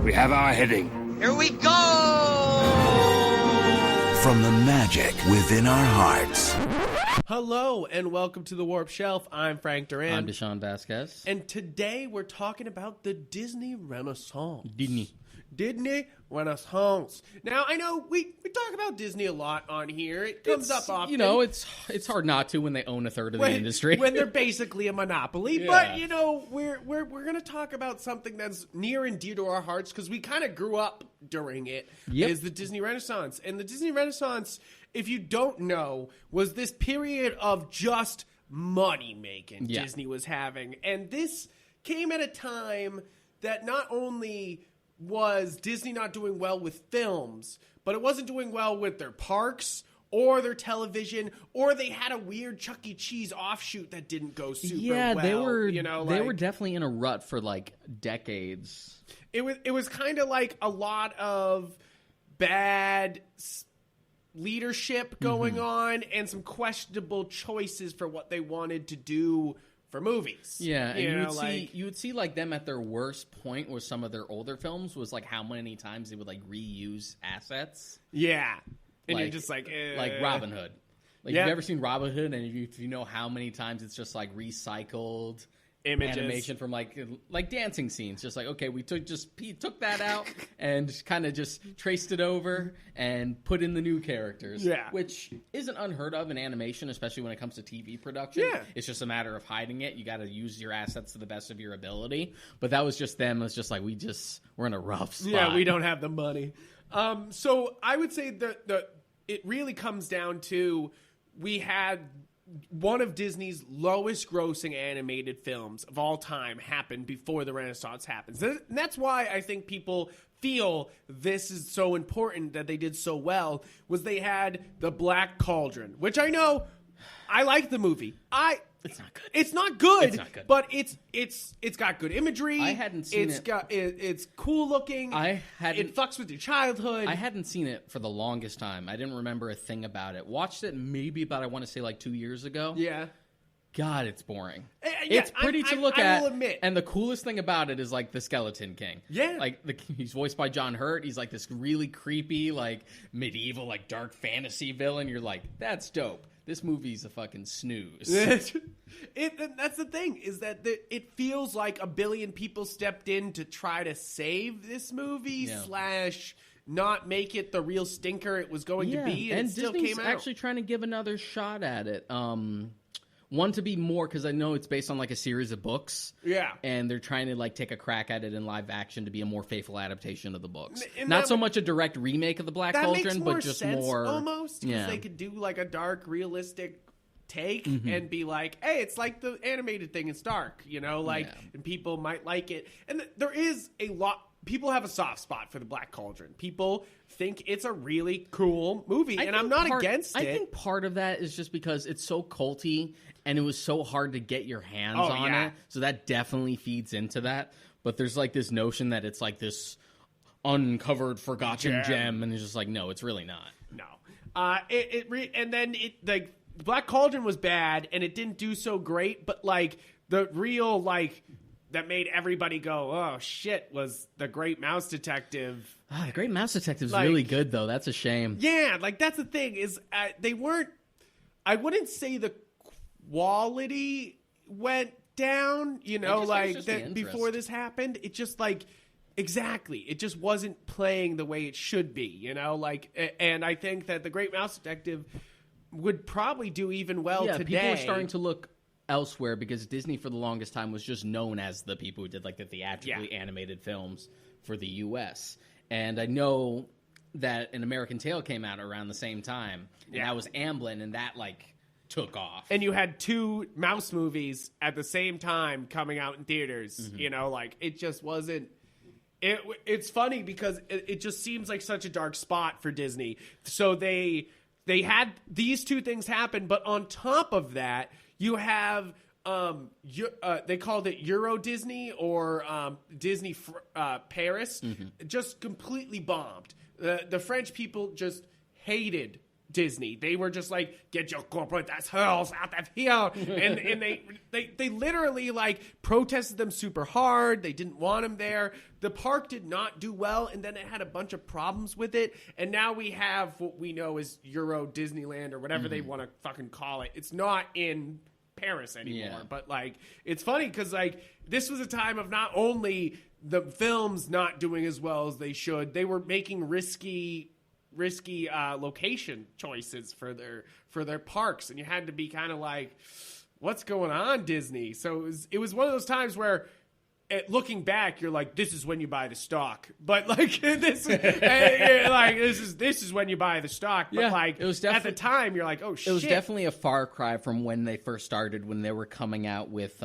We have our heading. Here we go! From the magic within our hearts. Hello and welcome to the Warp Shelf. I'm Frank Duran. I'm Deshaun Vasquez. And today we're talking about the Disney Renaissance. Disney Renaissance. Now, I know we talk about Disney a lot on here. It comes up often. You know, it's hard not to when they own a third of the industry. When they're basically a monopoly. Yeah. But, you know, we're going to talk about something that's near and dear to our hearts because we kind of grew up during it. Yep. Is the Disney Renaissance. And the Disney Renaissance, if you don't know, was this period of just money making Disney was having. And this came at a time that not only was Disney not doing well with films, but it wasn't doing well with their parks or their television, or they had a weird Chuck E. Cheese offshoot that didn't go super well. Yeah, they were. You know, they were definitely in a rut for like decades. It was kind of like a lot of bad leadership going on and some questionable choices for what they wanted to do for movies. Yeah, and you would see like them at their worst point with some of their older films was like how many times they would like reuse assets. Yeah. And like, you're just like Robin Hood. Like you've ever seen Robin Hood, and if you know how many times it's just like recycled images, animation from like dancing scenes, just like okay, we took that out and kind of just traced it over and put in the new characters. Yeah, which isn't unheard of in animation, especially when it comes to TV production. Yeah, it's just a matter of hiding it. You got to use your assets to the best of your ability. But that was just them. It's just like we're in a rough spot. Yeah, we don't have the money. So I would say that it really comes down to we had one of Disney's lowest grossing animated films of all time happen before the Renaissance happens. And that's why I think people feel this is so important that they did so well, was they had The Black Cauldron, which I know I like the movie. It's not good. It's not good. But it's got good imagery. I hadn't seen it. It's cool looking. It fucks with your childhood. I hadn't seen it for the longest time. I didn't remember a thing about it. Watched it maybe about, I want to say, like 2 years ago. Yeah. God, it's boring. Yeah, it's pretty to look at. I will admit. And the coolest thing about it is like the Skeleton King. Yeah. Like he's voiced by John Hurt. He's like this really creepy, like medieval, like dark fantasy villain. You're like, that's dope. This movie's a fucking snooze. That's the thing, is that it feels like a billion people stepped in to try to save this movie / not make it the real stinker it was going to be, and it still Disney's came out. Actually trying to give another shot at it. One to be more, because I know it's based on like a series of books. Yeah. And they're trying to like take a crack at it in live action to be a more faithful adaptation of the books. And not so much a direct remake of the Black Cauldron, but just sense, more almost, because they could do like a dark, realistic take and be like, hey, it's like the animated thing in Stark, you know, like, and people might like it. And there is a lot. People have a soft spot for the Black Cauldron. People think it's a really cool movie, and I'm not against it. I think part of that is just because it's so culty, and it was so hard to get your hands on it. So that definitely feeds into that. But there's like this notion that it's like this uncovered, forgotten gem, and it's just like, no, it's really not. No. And then like the Black Cauldron was bad, and it didn't do so great. But like the real like that made everybody go, oh shit, was The Great Mouse Detective. The Great Mouse Detective is really good, though. That's a shame. Yeah, like that's the thing, is they weren't. I wouldn't say the quality went down. You know, like that before this happened. It just like. Exactly. It just wasn't playing the way it should be, you know? Like, and I think that The Great Mouse Detective would probably do even well today. People are starting to look elsewhere because Disney for the longest time was just known as the people who did like the theatrically animated films for the U.S. And I know that An American Tail came out around the same time, and that was Amblin, and that like took off. And you had two mouse movies at the same time coming out in theaters, you know? Like, it just wasn't... It's funny because it just seems like such a dark spot for Disney. So they had these two things happen, but on top of that, you have they called it Euro Disney or Disney Paris, just completely bombed. The French people just hated Disney. They were just like, get your corporate assholes out of here. And they literally like protested them super hard. They didn't want them there. The park did not do well, and then it had a bunch of problems with it. And now we have what we know as Euro Disneyland or whatever they want to fucking call it. It's not in Paris anymore. Yeah. But like, it's funny because like this was a time of not only the films not doing as well as they should, they were making risky location choices for their parks, and you had to be kind of like, what's going on, Disney? So it was one of those times where, looking back, you're like, this is when you buy the stock. But like this is when you buy the stock. But Yeah, like it was at the time, you're like, oh shit. It was definitely a far cry from when they first started, when they were coming out with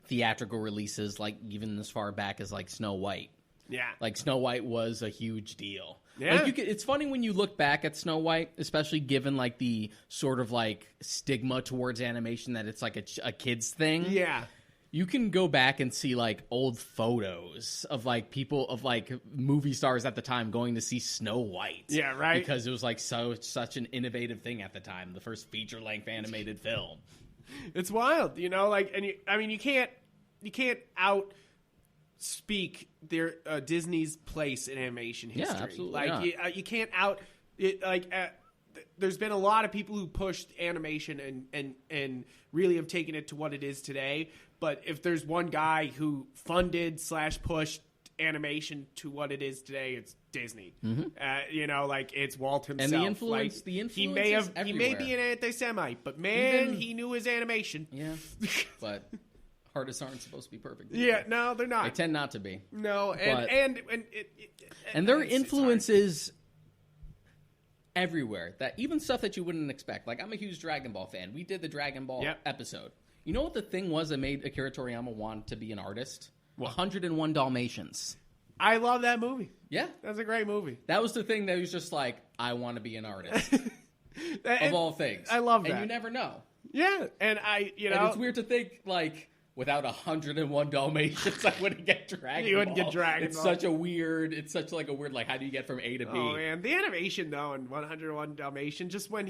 theatrical releases, like even as far back as like Snow White. Yeah. Like Snow White was a huge deal. Yeah. Like it's funny when you look back at Snow White, especially given like the sort of like stigma towards animation that it's like a kid's thing. Yeah. You can go back and see like old photos of like people of like movie stars at the time going to see Snow White. Yeah, right. Because it was like such an innovative thing at the time, the first feature-length animated film. It's wild, you know, like, and you can't out speak their Disney's place in animation history. Yeah, absolutely. Like you can't out it. Like there's been a lot of people who pushed animation and really have taken it to what it is today. But if there's one guy who funded / pushed animation to what it is today, it's Disney. You know, like it's Walt himself. And the influence, like, the he influence may be an anti-Semite, but man, he knew his animation. Yeah, but artists aren't supposed to be perfect. Yeah, no, they're not. They tend not to be. No, and their influence is everywhere. That even stuff that you wouldn't expect. Like I'm a huge Dragon Ball fan. We did the Dragon Ball episode. You know what the thing was that made Akira Toriyama want to be an artist? 101 Dalmatians. I love that movie. Yeah. That's a great movie. That was the thing that was just like, I want to be an artist. Of all things. I love that. And you never know. Yeah, and And it's weird to think, like, without 101 Dalmatians, I wouldn't get Dragon Ball. You wouldn't get Dragon It's Ball. such a weird, like, how do you get from A to B? Oh man, the animation though in 101 Dalmatian, just when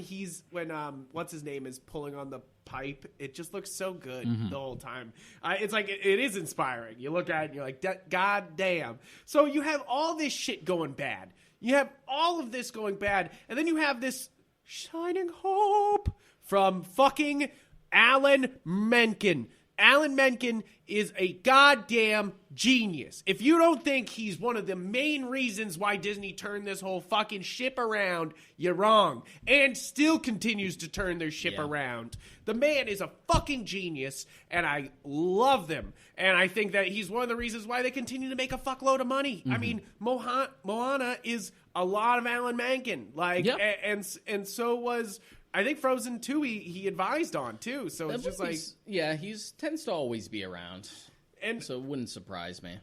what's his name is pulling on the pipe, it just looks so good the whole time. It's like it is inspiring. You look at it and you're like, God damn. So you have all this shit going bad. You have all of this going bad, and then you have this shining hope from fucking Alan Menken. Alan Menken is a goddamn genius. If you don't think he's one of the main reasons why Disney turned this whole fucking ship around, you're wrong. And still continues to turn their ship around. The man is a fucking genius, and I love them. And I think that he's one of the reasons why they continue to make a fuckload of money. I mean, Moana is a lot of Alan Menken. Like, and so was... I think Frozen 2 he advised on, too. So it's just like... Yeah, he tends to always be around. And so it wouldn't surprise me.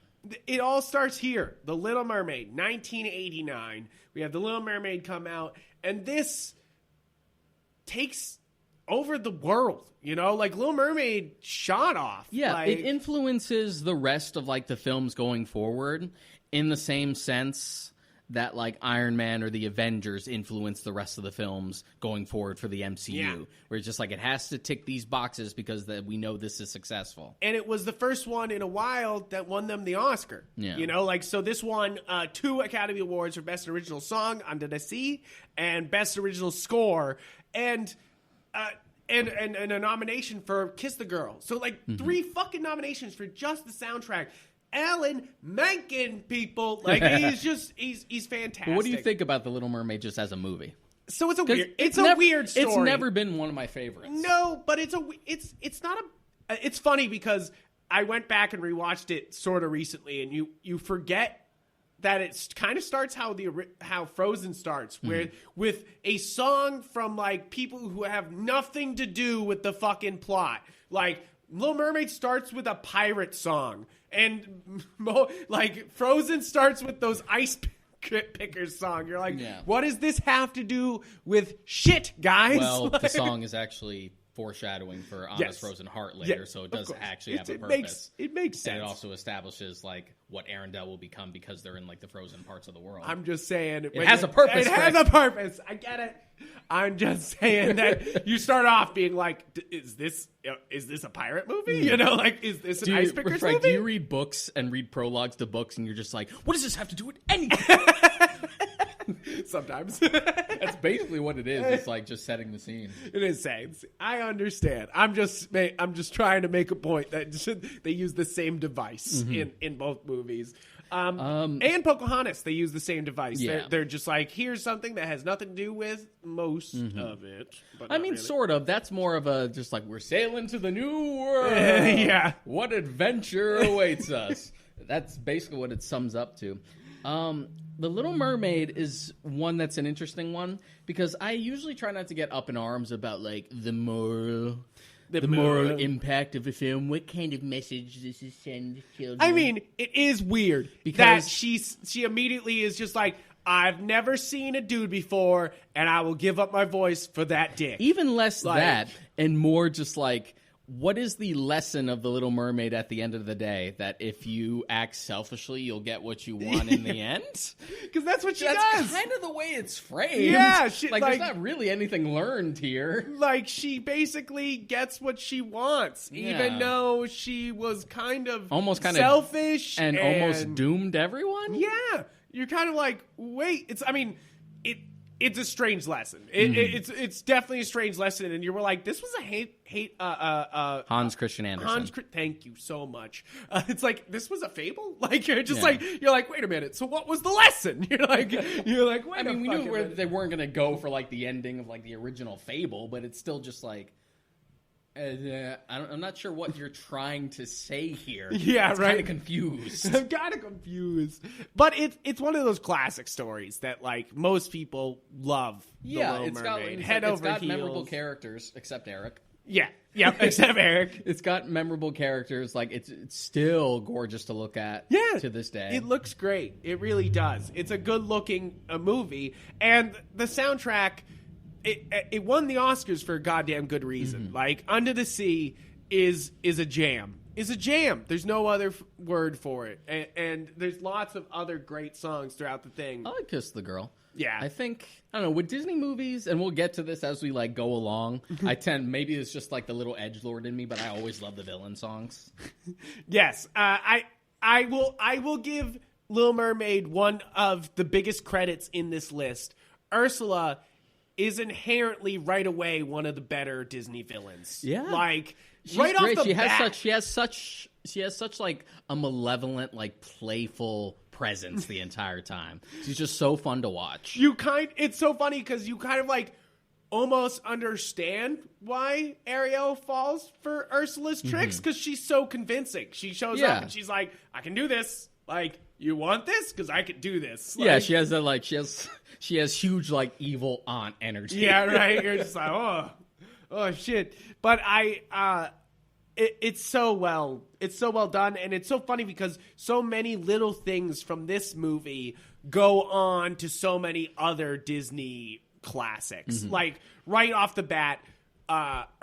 It all starts here. The Little Mermaid, 1989. We have The Little Mermaid come out. And this takes over the world. You know, like Little Mermaid shot off. Yeah, like, it influences the rest of like the films going forward in the same sense that like Iron Man or the Avengers influence the rest of the films going forward for the MCU. Where it's just like it has to tick these boxes because we know this is successful. And it was the first one in a while that won them the Oscar. Yeah. You know, like, so this won 2 Academy Awards for Best Original Song, Under the Sea, and Best Original Score, and a nomination for Kiss the Girl. So, like, 3 fucking nominations for just the soundtrack. Alan Menken, people. Like, he's fantastic. But what do you think about The Little Mermaid just as a movie? So it's a weird story. It's never been one of my favorites. No, but it's not a. It's funny because I went back and rewatched it sort of recently, and you forget that it kind of starts how Frozen starts, where with a song from like people who have nothing to do with the fucking plot. Like Little Mermaid starts with a pirate song, and like Frozen starts with those ice pickers song. You're like, what does this have to do with shit, guys? Well, the song is actually foreshadowing for Anna's Yes. Frozen Heart later, Yeah, so it of does course. actually have a It purpose. makes sense. And it also establishes like what Arendelle will become because they're in like the frozen parts of the world. I'm just saying It has a purpose, It has Greg. a purpose. I get it. I'm just saying that you start off being like, is this a pirate movie? You know, like, is this an Ice Pickers Frank, movie? do you read books and read prologues to books and you're just like, what does this have to do with anything? Sometimes. That's basically what it is. It's like just setting the scene. It is saying. I understand. I'm just trying to make a point that they use the same device in both movies. And Pocahontas, they use the same device. Yeah. They're just like, here's something that has nothing to do with most of it. But I not mean, really. sort of. That's more of a just like we're sailing to the new world. Yeah. What adventure awaits us? That's basically what it sums up to. The Little Mermaid is one that's an interesting one because I usually try not to get up in arms about like the moral impact of a film. What kind of message this is send to children? I mean, it is weird Because- that she immediately is just like, I've never seen a dude before, and I will give up my voice for that dick. even less Like- that and more just like, what is the lesson of The Little Mermaid at the end of the day? That if you act selfishly, you'll get what you want in the end? Because that's what she That's does. kind of the way it's framed. Yeah, like there's not really anything learned here. Like, she basically gets what she wants, even Yeah. though she was kind of selfish selfish and almost doomed everyone. Yeah, you're kind of like, wait, it's a strange lesson. It's definitely a strange lesson, and you were like, this was a Hans Christian Andersen. Thank you so much. It's like, this was a fable. Like, you're just Yeah. you're like, wait a minute. So what was the lesson? You're like, wait. I mean, we knew they weren't going to go for like the ending of like the original fable, but it's still just like, I'm not sure what you're trying to say here. Yeah, It's right. Kind of confused. I'm kind of confused, but it's one of those classic stories that like most people love. The Yeah, Little it's got Mermaid. it's Head got over heels. memorable characters, except Eric. Yeah, except Eric. It's got memorable characters. Like it's still gorgeous to look at. Yeah, to this day, it looks great. It really does. It's a good looking movie, and the soundtrack. It won the Oscars for a goddamn good reason. Like, Under the Sea is a jam. Is a jam. There's no other word for it. And there's lots of other great songs throughout the thing. I like Kiss the Girl. Yeah. I think, I don't know, with Disney movies, and we'll get to this as we, like, go along, maybe it's just, like, the little edgelord in me, but I always love the villain songs. Yes. I will give Little Mermaid one of the biggest credits in this list. Ursula is inherently right away one of the better Disney villains. Yeah. Like, She's right great. off the She bat. has such like a malevolent, like playful presence the entire time. She's just so fun to watch. It's so funny because you kind of like almost understand why Ariel falls for Ursula's tricks because she's so convincing. She shows Yeah. up and she's like, I can do this. Like, you want this? Because I can do this. Yeah, Like, she has that like she has huge like evil aunt energy. yeah, right. You're just like, oh shit. But it's so well done, and it's so funny because so many little things from this movie go on to so many other Disney classics. Like, right off the bat,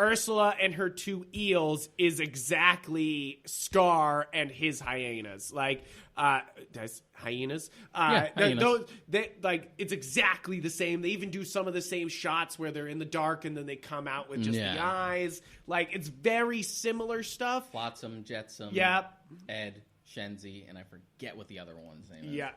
Ursula and her two eels is exactly Scar and his hyenas. Like, that's hyenas. Hyenas. It's exactly the same. They even do some of the same shots where they're in the dark and then they come out with just the eyes. Like, it's very similar stuff. Flotsam, Jetsam, Yep. Ed, Shenzi, and I forget what the other one's name is. Yeah,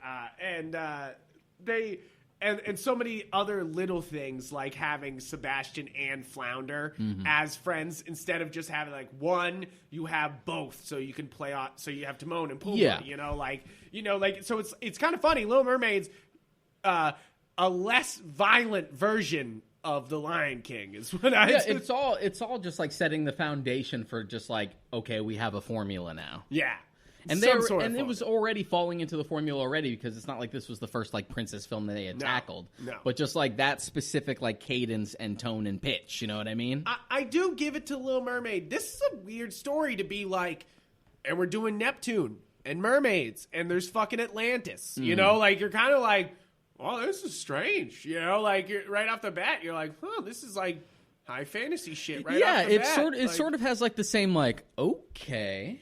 and so many other little things like having Sebastian and Flounder as friends instead of just having like one. You have both, so you can play on. So you have Timon and Pumbaa. Yeah. So it's kind of funny. Little Mermaid's a less violent version of The Lion King is what I. Yeah, it's all just like setting the foundation for just like, okay, we have a formula now. Yeah. And it was already falling into the formula already because it's not like this was the first like princess film that they had tackled. No. But just like that specific like cadence and tone and pitch, you know what I mean? I do give it to Little Mermaid. This is a weird story to be like, and we're doing Neptune and mermaids and there's fucking Atlantis. You know, like you're kind of like, oh, this is strange. You know, like you're, right off the bat, you're like, huh, this is like high fantasy shit, right? Yeah, off the it bat. sort of has like the same like okay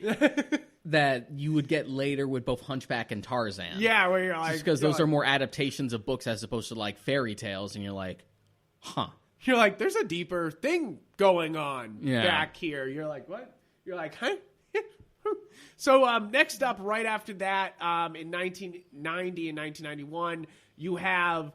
that you would get later with both Hunchback and Tarzan. Yeah, where you're like, just because those are more adaptations of books as opposed to like fairy tales, and you're like, huh. You're like, there's a deeper thing going on Yeah. back here. You're like, what? You're like, huh? So next up, right after that, in 1990 and 1991, you have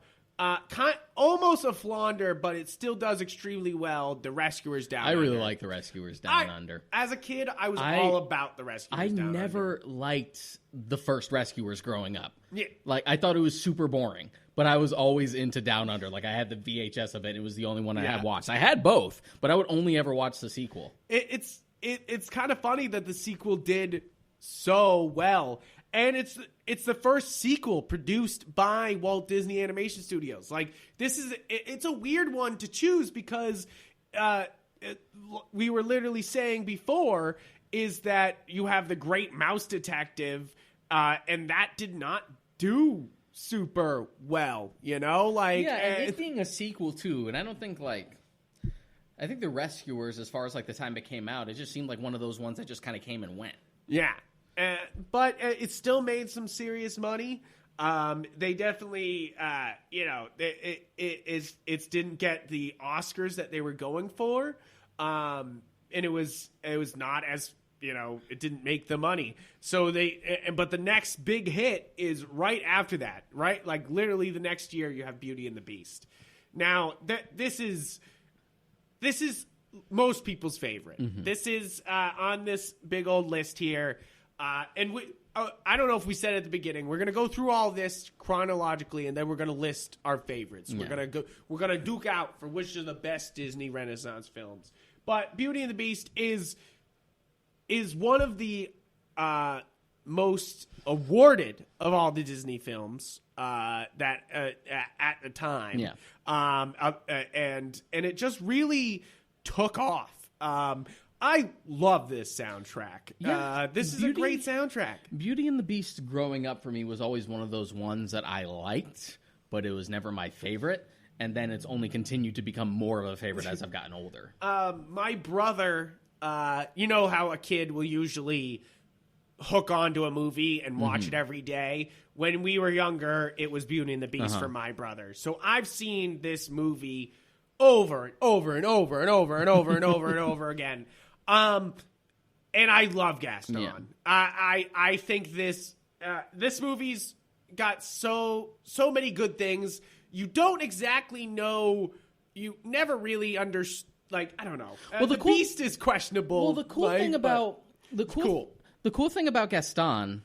almost a flounder, but it still does extremely well. The Rescuers Down I really Under. like the Rescuers Down Under. As a kid, I was all about the Rescuers I Down never liked the first Rescuers growing up. Yeah. Like, I thought it was super boring, but I was always into Down Under. Like, I had the VHS of it. It was the only one I had watched. I had both, but I would only ever watch the sequel. It's kind of funny that the sequel did so well. And it's the first sequel produced by Walt Disney Animation Studios. Like, it's a weird one to choose because we were literally saying before is that you have the Great Mouse Detective, and that did not do super well, you know? Like, Yeah, and it being a sequel, too, and I don't think, like... I think the Rescuers, as far as, like, the time it came out, it just seemed like one of those ones that just kind of came and went. Yeah. But it still made some serious money. They definitely, it didn't get the Oscars that they were going for. And it was not as, it didn't make the money. So but the next big hit is right after that, right? Like literally the next year you have Beauty and the Beast. Now this is most people's favorite. Mm-hmm. This is on this big old list here. And I don't know if we said at the beginning, we're going to go through all this chronologically, and then we're going to list our favorites. Yeah. We're going to duke out for which are the best Disney Renaissance films. But Beauty and the Beast is one of the most awarded of all the Disney films that at the time. Yeah. And it just really took off. I love this soundtrack. Yeah, this is a great soundtrack. Beauty and the Beast growing up for me was always one of those ones that I liked, but it was never my favorite. And then it's only continued to become more of a favorite as I've gotten older. My brother, you know how a kid will usually hook onto a movie and watch it every day. When we were younger, it was Beauty and the Beast for my brother. So I've seen this movie over and over and over and over and over and over and over again. And I love Gaston. Yeah. I think this movie's got so many good things. You don't exactly know. You never really understand. Like, I don't know. The Beast is questionable. Well, the cool thing about the cool thing about Gaston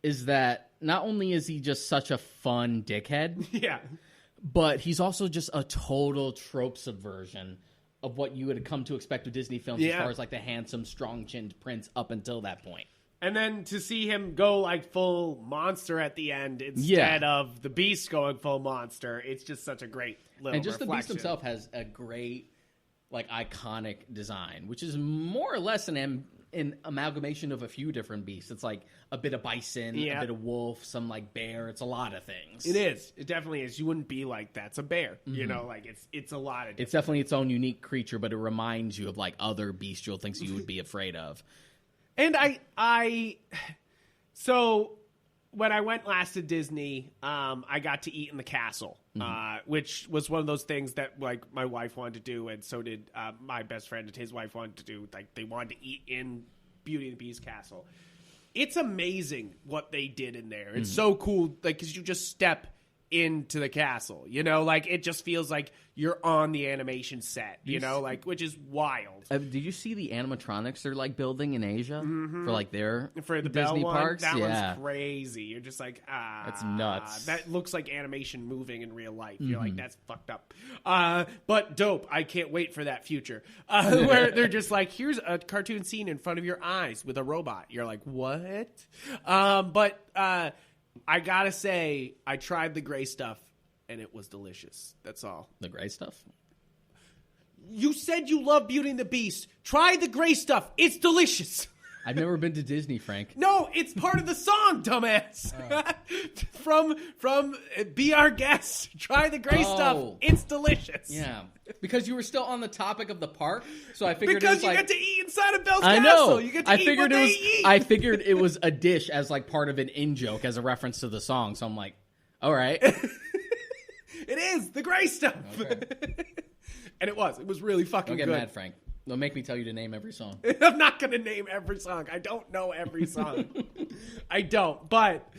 is that not only is he just such a fun dickhead, yeah, but he's also just a total trope subversion of what you would come to expect with Disney films as far as like the handsome, strong-chinned prince up until that point. And then to see him go like full monster at the end instead of the Beast going full monster, it's just such a great little And just reflection. the Beast himself has a great, like, iconic design, which is more or less an amalgamation of a few different beasts. It's like a bit of bison, a bit of wolf, some like bear. It's a lot of things. It is. It definitely is. You wouldn't be like, that's a bear. You know, like it's a lot of. It's definitely its own unique creature, but it reminds you of like other bestial things you would be afraid of. And so when I went last to Disney, I got to eat in the castle, which was one of those things that like my wife wanted to do, and so did my best friend and his wife wanted to do. Like they wanted to eat in Beauty and the Beast castle. It's amazing what they did in there. It's so cool, like because you just step into the castle, you know, like it just feels like you're on the animation set, you know, like which is wild. Did you see the animatronics they're like building in Asia for like their For the Disney Belle parks? One, that one's crazy. You're just like, that's nuts. That looks like animation moving in real life. You're like, that's fucked up. But dope. I can't wait for that future where they're just like, here's a cartoon scene in front of your eyes with a robot. You're like, what? But I gotta say, I tried the gray stuff and it was delicious. That's all. The gray stuff? You said you love Beauty and the Beast. Try the gray stuff. It's delicious. I've never been to Disney, Frank. No, it's part of the song, dumbass. from Be Our Guest. Try the gray stuff. It's delicious. Yeah, because you were still on the topic of the park, so I figured because it was you like, get to eat inside of Belle's I Castle. know. You get to I eat figured what it they was. eat. I figured it was a dish as like part of an in-joke as a reference to the song. So I'm like, all right. It is the gray stuff. Okay. And it was really fucking Don't get good. mad, Frank. Don't make me tell you to name every song. I'm not going to name every song. I don't know every song. I don't. But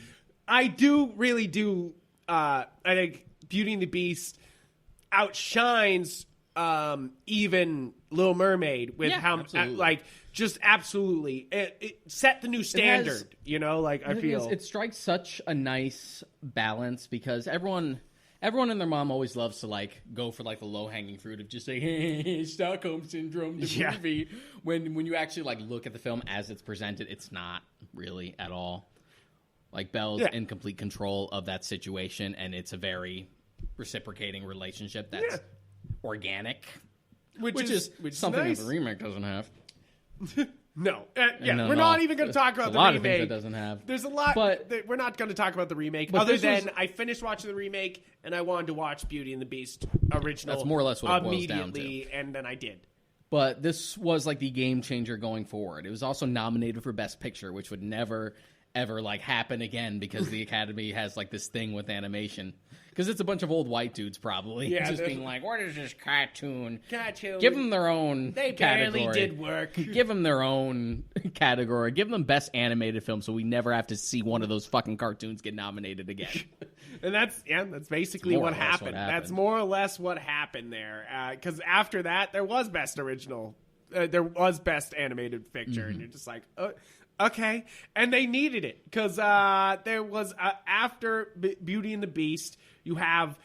I really do. I think Beauty and the Beast outshines even Little Mermaid with how absolutely. just absolutely it set the new standard. I feel it strikes such a nice balance because everyone and their mom always loves to like go for like the low hanging fruit of just saying, hey, Stockholm Syndrome, the movie. When you actually like look at the film as it's presented, it's not really at all. Like Belle's in complete control of that situation, and it's a very reciprocating relationship that's organic, which is something nice. that the remake doesn't have. No, we're not even going to talk about the remake. A lot of things it doesn't have. There's a lot, but we're not going to talk about the remake. But Other than I finished watching the remake and I wanted to watch Beauty and the Beast original. That's more or less what it boils down immediately, and then I did. But this was like the game changer going forward. It was also nominated for Best Picture, which would never ever like happen again because the Academy has like this thing with animation. Because it's a bunch of old white dudes probably just being like, what is this cartoon? Give them their own category. Barely did work. Give them their own category. Give them Best Animated Film so we never have to see one of those fucking cartoons get nominated again. And that's basically what happened. That's more or less what happened there. Because after that, there was Best Original. There was Best Animated Picture. And you're just like, okay. And they needed it. Because there was, after Beauty and the Beast, you have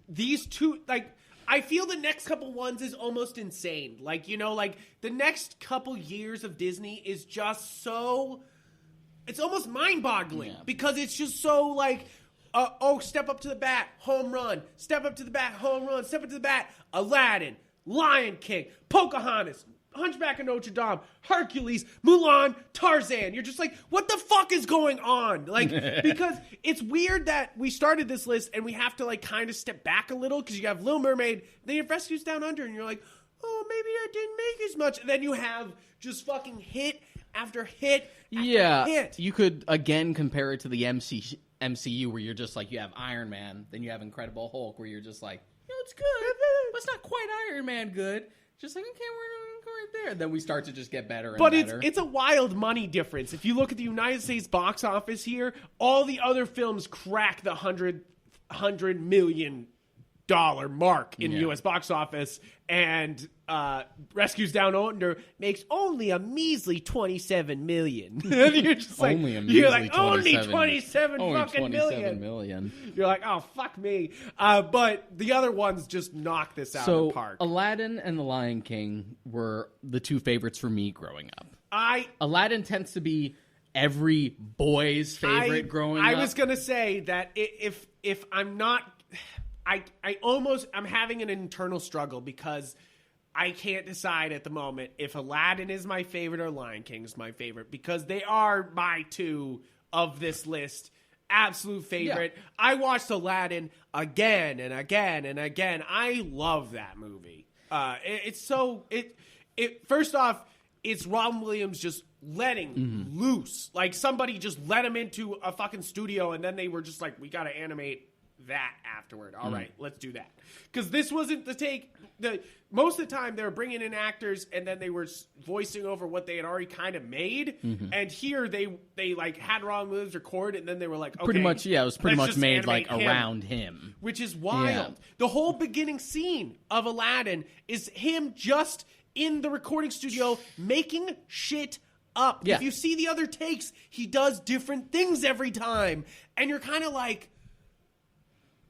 these two, like, I feel the next couple ones is almost insane. Like, the next couple years of Disney is just so, it's almost mind-boggling. Because it's just so, like, step up to the bat, home run. Step up to the bat, home run. Step up to the bat, Aladdin, Lion King, Pocahontas, Hunchback of Notre Dame, Hercules, Mulan, Tarzan. You're just like, what the fuck is going on? Like, because it's weird that we started this list and we have to like kind of step back a little because you have Little Mermaid, then you have Rescues Down Under, and you're like, oh, maybe that didn't make as much. And then you have just fucking hit after hit after hit. You could again compare it to the MCU where you're just like, you have Iron Man, then you have Incredible Hulk where you're just like, it's good, but it's not quite Iron Man good. Just like, okay, we're right there. Then we start to just get better and better. But it's a wild money difference. If you look at the United States box office here, all the other films crack the $100 million mark in the U.S. box office, and Rescues Down Under makes only a measly $27 million. And you're just like, only 27 fucking million. You're like, oh, fuck me. But the other ones just knock this out of the park. Aladdin and The Lion King were the two favorites for me growing up. Aladdin tends to be every boy's favorite growing up. I was going to say that if I'm not... I'm having an internal struggle because I can't decide at the moment if Aladdin is my favorite or Lion King is my favorite because they are my two of this list. Absolute favorite. Yeah. I watched Aladdin again and again and again. I love that movie. First off, it's Robin Williams just letting loose. Like somebody just let him into a fucking studio and then they were just like, we got to animate that afterward. All right, let's do that. Because this wasn't the take. Most of the time, they were bringing in actors, and then they were voicing over what they had already kind of made. And here, they like had Robin Williams record, and then they were like, okay, pretty much, it was pretty much made like him, around him, which is wild. Yeah. The whole beginning scene of Aladdin is him just in the recording studio making shit up. Yeah. If you see the other takes, he does different things every time, and you're kind of like,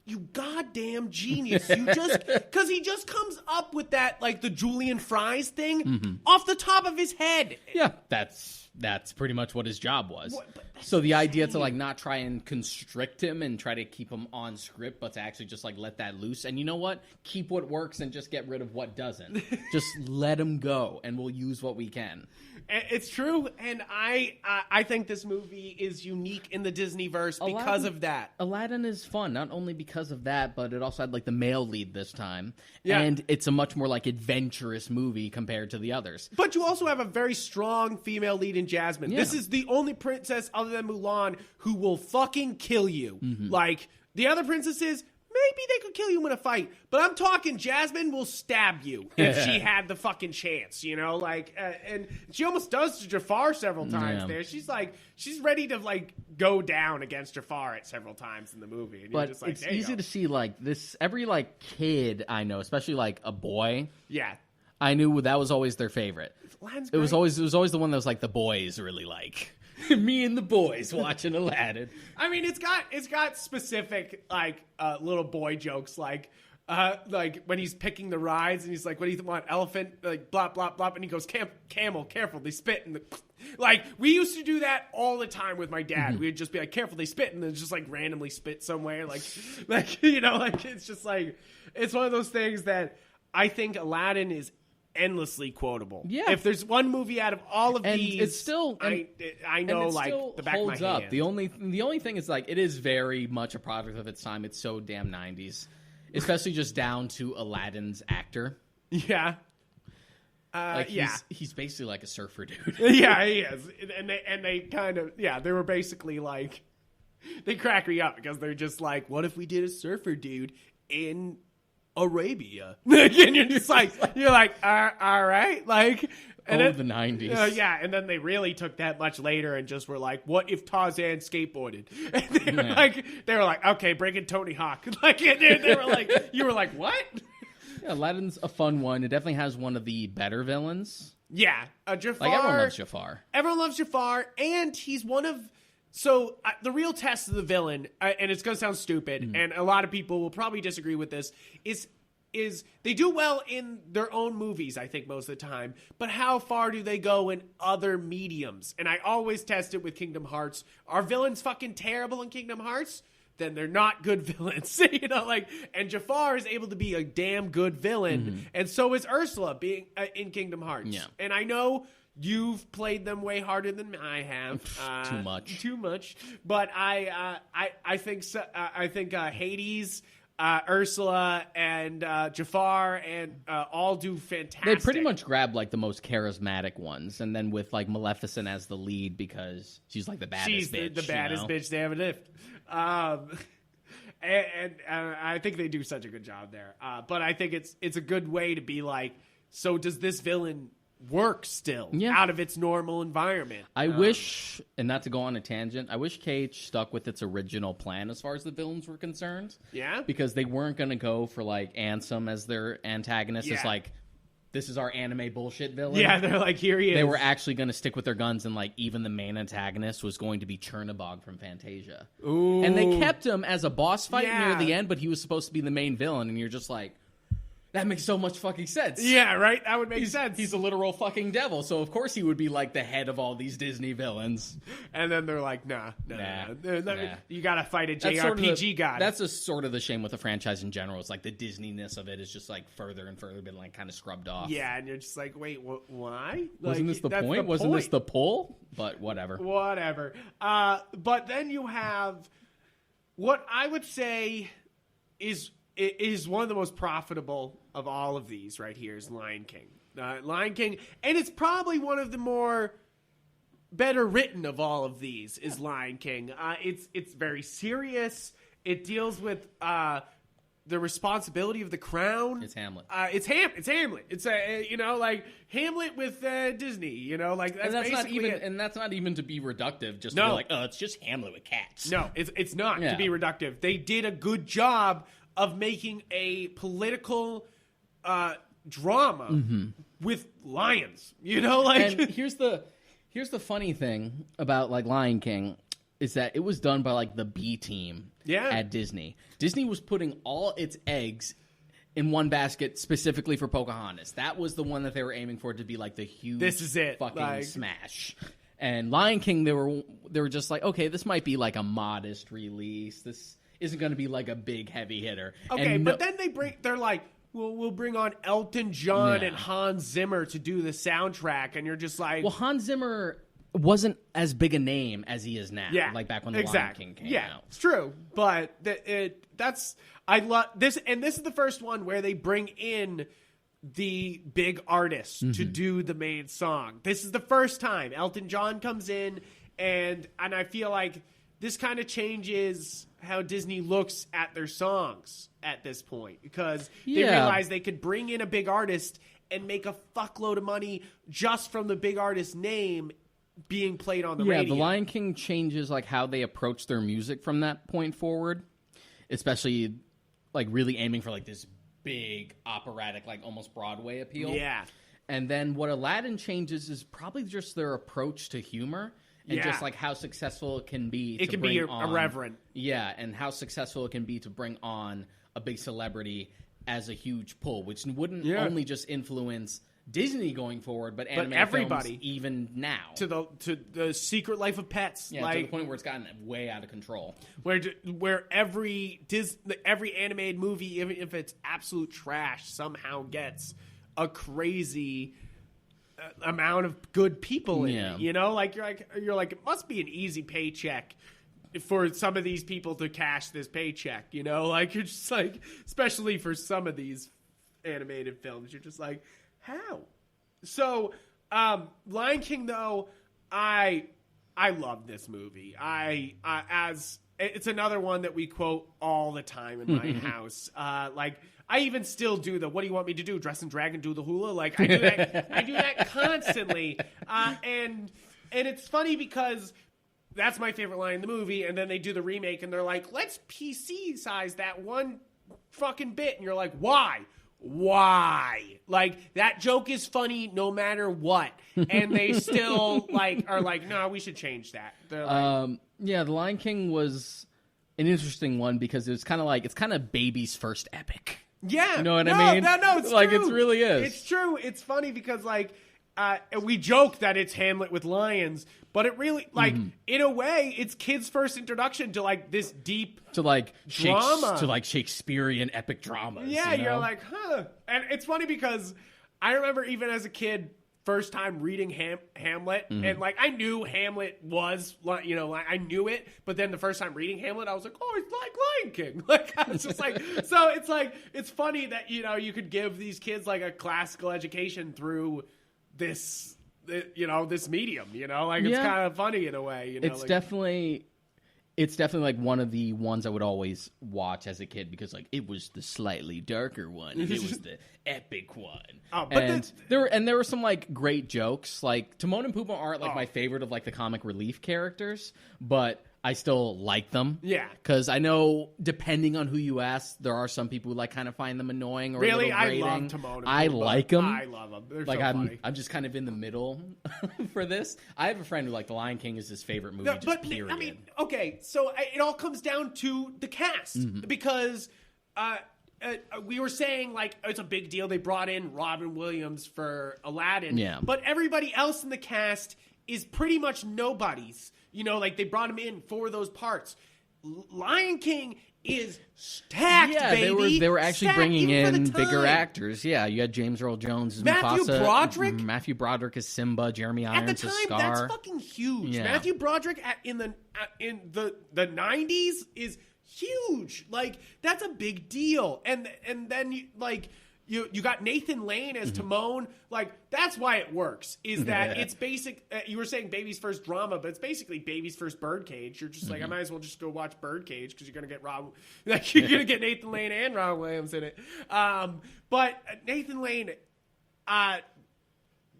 you goddamn genius. You just, because he just comes up with that, like the Julian Fries thing off the top of his head. Yeah, that's that's pretty much what his job was. So the idea to like not try and constrict him and try to keep him on script, but to actually just like let that loose. And you know what? Keep what works and just get rid of what doesn't. Just let him go, and we'll use what we can. It's true, and I think this movie is unique in the Disneyverse because of that. Aladdin is fun, not only because of that, but it also had like the male lead this time. Yeah. And it's a much more like adventurous movie compared to the others. But you also have a very strong female lead in Jasmine. Yeah. This is the only princess other than Mulan who will fucking kill you. Like, the other princesses, maybe they could kill you in a fight. But I'm talking Jasmine will stab you if she had the fucking chance, you know? Like, and she almost does to Jafar several times there. She's ready to, like, go down against Jafar at several times in the movie. And But you're just like, it's easy to see like this, every like kid I know, especially like a boy, Yeah. I knew that was always their favorite. Aladdin's It was great. always the one that was like the boys really like. Me and the boys watching Aladdin. I mean, it's got specific like little boy jokes like when he's picking the rides and he's like, "What do you want? Elephant?" Like blah blah blah, and he goes, "Camel, careful, they spit." And like we used to do that all the time with my dad. We'd just be like, "Careful, they spit," and then just like randomly spit somewhere, like you know, like it's just like it's one of those things that I think Aladdin is endlessly quotable. Yeah. If there's one movie out of all of And these, it's still- I know And it like still the back holds of my up. hand. The only thing is like it is very much a product of its time. It's so damn 90s, especially just down to Aladdin's actor. Yeah. Like yeah. he's basically like a surfer dude. Yeah, he is. And they kind of, they were basically like, they crack me up because they're just like, what if we did a surfer dude in Arabia? And you're just like, all right. Like, and the 90s. Yeah, and then they really took that much later and just were like, what if Tarzan skateboarded? And they were like, okay, bring in Tony Hawk. Like, and they were like, you were like, what? Yeah, Aladdin's a fun one. It definitely has one of the better villains. Yeah, Jafar. Like everyone loves Jafar. Everyone loves Jafar, and he's one of... So, the real test of the villain, and it's going to sound stupid, and a lot of people will probably disagree with this, is they do well in their own movies, I think, most of the time, but how far do they go in other mediums? And I always test it with Kingdom Hearts. Are villains fucking terrible in Kingdom Hearts? Then they're not good villains, you know, like, and Jafar is able to be a damn good villain, and so is Ursula being in Kingdom Hearts. Yeah. And I know you've played them way harder than I have. Too much. But I think so, I think Hades, Ursula, and Jafar, and all do fantastic. They pretty much grab like the most charismatic ones, and then with like Maleficent as the lead because she's like the baddest She's bitch. the baddest bitch they ever lived. And I think they do such a good job there. But I think it's a good way to be like, so does this villain work still out of its normal environment? I wish, and not to go on a tangent, I wish Cage stuck with its original plan as far as the villains were concerned. Yeah? Because they weren't going to go for like Ansem as their antagonist. It's Yeah. like, this is our anime bullshit villain. Yeah, they're like, here he is. They were actually going to stick with their guns, and like even the main antagonist was going to be Chernabog from Fantasia. Ooh. And they kept him as a boss fight Yeah. near the end, but he was supposed to be the main villain, and you're just like, that makes so much fucking sense. Yeah, right? That would make sense. He's a literal fucking devil, so of course he would be like the head of all these Disney villains. And then they're like, nah. You gotta fight a That's sort of JRPG god. That's a sort of the shame with the franchise in general. It's like the Disney-ness of it is just like further and further been like kind of scrubbed off. Yeah, and you're just like, wait, why? Wasn't this the point? Wasn't this the pull? But whatever. Whatever. But then you have what I would say is one of the most profitable of all of these right here is Lion King. Lion King, and it's probably one of the more better written of all of these is Lion King. It's very serious. It deals with the responsibility of the crown. It's Hamlet. It's Hamlet. It's like Hamlet with Disney. You know, like that's basically it. And that's not even to be reductive. Just No. to be like, oh, it's just Hamlet with cats. No, it's not Yeah. to be reductive. They did a good job of making a political drama with lions. You know, like And here's the funny thing about like Lion King is that it was done by like the B team at Disney. Disney was putting all its eggs in one basket specifically for Pocahontas. That was the one that they were aiming for to be like the huge This is it. fucking Like- smash. And Lion King, they were just like, okay, this might be like a modest release. This isn't going to be like a big heavy hitter. Okay, and but then they're like, we'll bring on Elton John Yeah. and Hans Zimmer to do the soundtrack, and you're just like, well, Hans Zimmer wasn't as big a name as he is now. yeah, like back when the exactly. Lion King came yeah, out. it's true. But I love this, and this is the first one where they bring in the big artist to do the main song. This is the first time Elton John comes in, and I feel like this kind of changes how Disney looks at their songs at this point, because they Yeah. realize they could bring in a big artist and make a fuckload of money just from the big artist's name being played on the Yeah, radio. the Lion King changes like how they approach their music from that point forward, especially like really aiming for like this big operatic, like almost Broadway appeal. Yeah. And then what Aladdin changes is probably just their approach to humor and Yeah. just like how successful it can be. It to can be bring on, irreverent. Yeah, and how successful it can be to bring on a big celebrity as a huge pull, which wouldn't Yeah. only just influence Disney going forward, but animated everybody. films even now. To the Secret Life of Pets, Yeah, to the point where it's gotten way out of control. where every animated movie, even if it's absolute trash, somehow gets a crazy amount of good people in Yeah. it. You know, like you're like it must be an easy paycheck for some of these people to cash this paycheck. You know, like you're just like, especially for some of these animated films, you're just like, how? So, Lion King, though, I love this movie. As it's another one that we quote all the time in my house. Like I even still do the "What do you want me to do? Dress and drag and do the hula?" Like I do that. I do that constantly. And it's funny because that's my favorite line in the movie. And then they do the remake, and they're like, "Let's PC size that one fucking bit," and you're like, "Why?" Like that joke is funny no matter what, and they still are like, no, we should change that. They're like, Yeah, The Lion King was an interesting one because it's kind of baby's first epic. yeah, You know what I mean? No, it's like true. it really is. It's true. It's funny because we joke that it's Hamlet with lions, but it really in a way it's kids' first introduction to like this deep to like drama. to like Shakespearean epic dramas. Yeah, you know? you're like, huh. And it's funny because I remember even as a kid, first time reading Hamlet, and like I knew Hamlet was, you know, I knew it, but then the first time reading Hamlet, I was like, oh, it's like Lion King. Like I was just like, so it's like it's funny that you know you could give these kids like a classical education through this, you know, this medium. You know, like it's Yeah. kind of funny in a way. You know, It's like, definitely like one of the ones I would always watch as a kid because like it was the slightly darker one. And it was the epic one. Oh, but and there were some like great jokes. Like Timon and Pumbaa aren't like my favorite of like the comic relief characters, but I still like them. Yeah. Because I know depending on who you ask, there are some people who like kind of find them annoying or really, a little I grating. love Timon and I Pumbaa. like them. I love them. They're Like so funny. I'm just kind of in the middle for this. I have a friend who like The Lion King is his favorite movie. No, just but period. I mean, okay, so it all comes down to the cast because we were saying like it's a big deal they brought in Robin Williams for Aladdin, Yeah. but everybody else in the cast is pretty much nobodies. You know, like they brought him in for those parts. Lion King is stacked, yeah, baby. they were actually Stacked, bringing even for in the bigger time. actors. Yeah, you had James Earl Jones as Matthew Mufasa. Broderick? Matthew Broderick as Simba. Jeremy At the Irons as time, Scar. that's fucking huge. Yeah. Matthew Broderick in the 90s is huge. Like that's a big deal. And then you got Nathan Lane as Timon. Like that's why it works. Is that it's basic? You were saying baby's first drama, but it's basically baby's first Birdcage. You're just like I might as well just go watch Birdcage because you're gonna get you're gonna get Nathan Lane and Robin Williams in it. But Nathan Lane.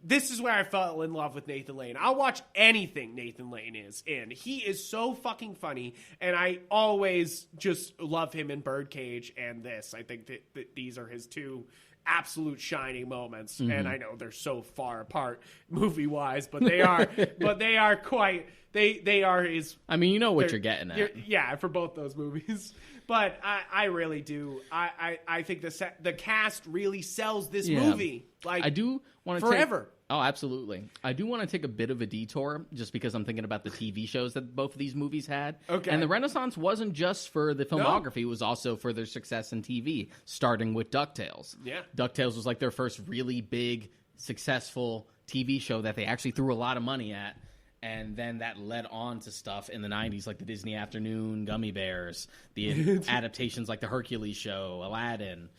This is where I fell in love with Nathan Lane. I'll watch anything Nathan Lane is in. He is so fucking funny, and I always just love him in Birdcage and this. I think that these are his two absolute shining moments, and I know they're so far apart movie-wise, but they are. But they are quite. They are his. I mean, you know what you're getting at. Yeah, for both those movies. But I really do. I think the cast really sells this movie. Like I do want to forever. Oh, absolutely. I do want to take a bit of a detour just because I'm thinking about the TV shows that both of these movies had. Okay. And the Renaissance wasn't just for the filmography, it was also for their success in TV, starting with DuckTales. Yeah. DuckTales was like their first really big, successful TV show that they actually threw a lot of money at. And then that led on to stuff in the 90s like the Disney Afternoon Gummy Bears, the adaptations like the Hercules show, Aladdin.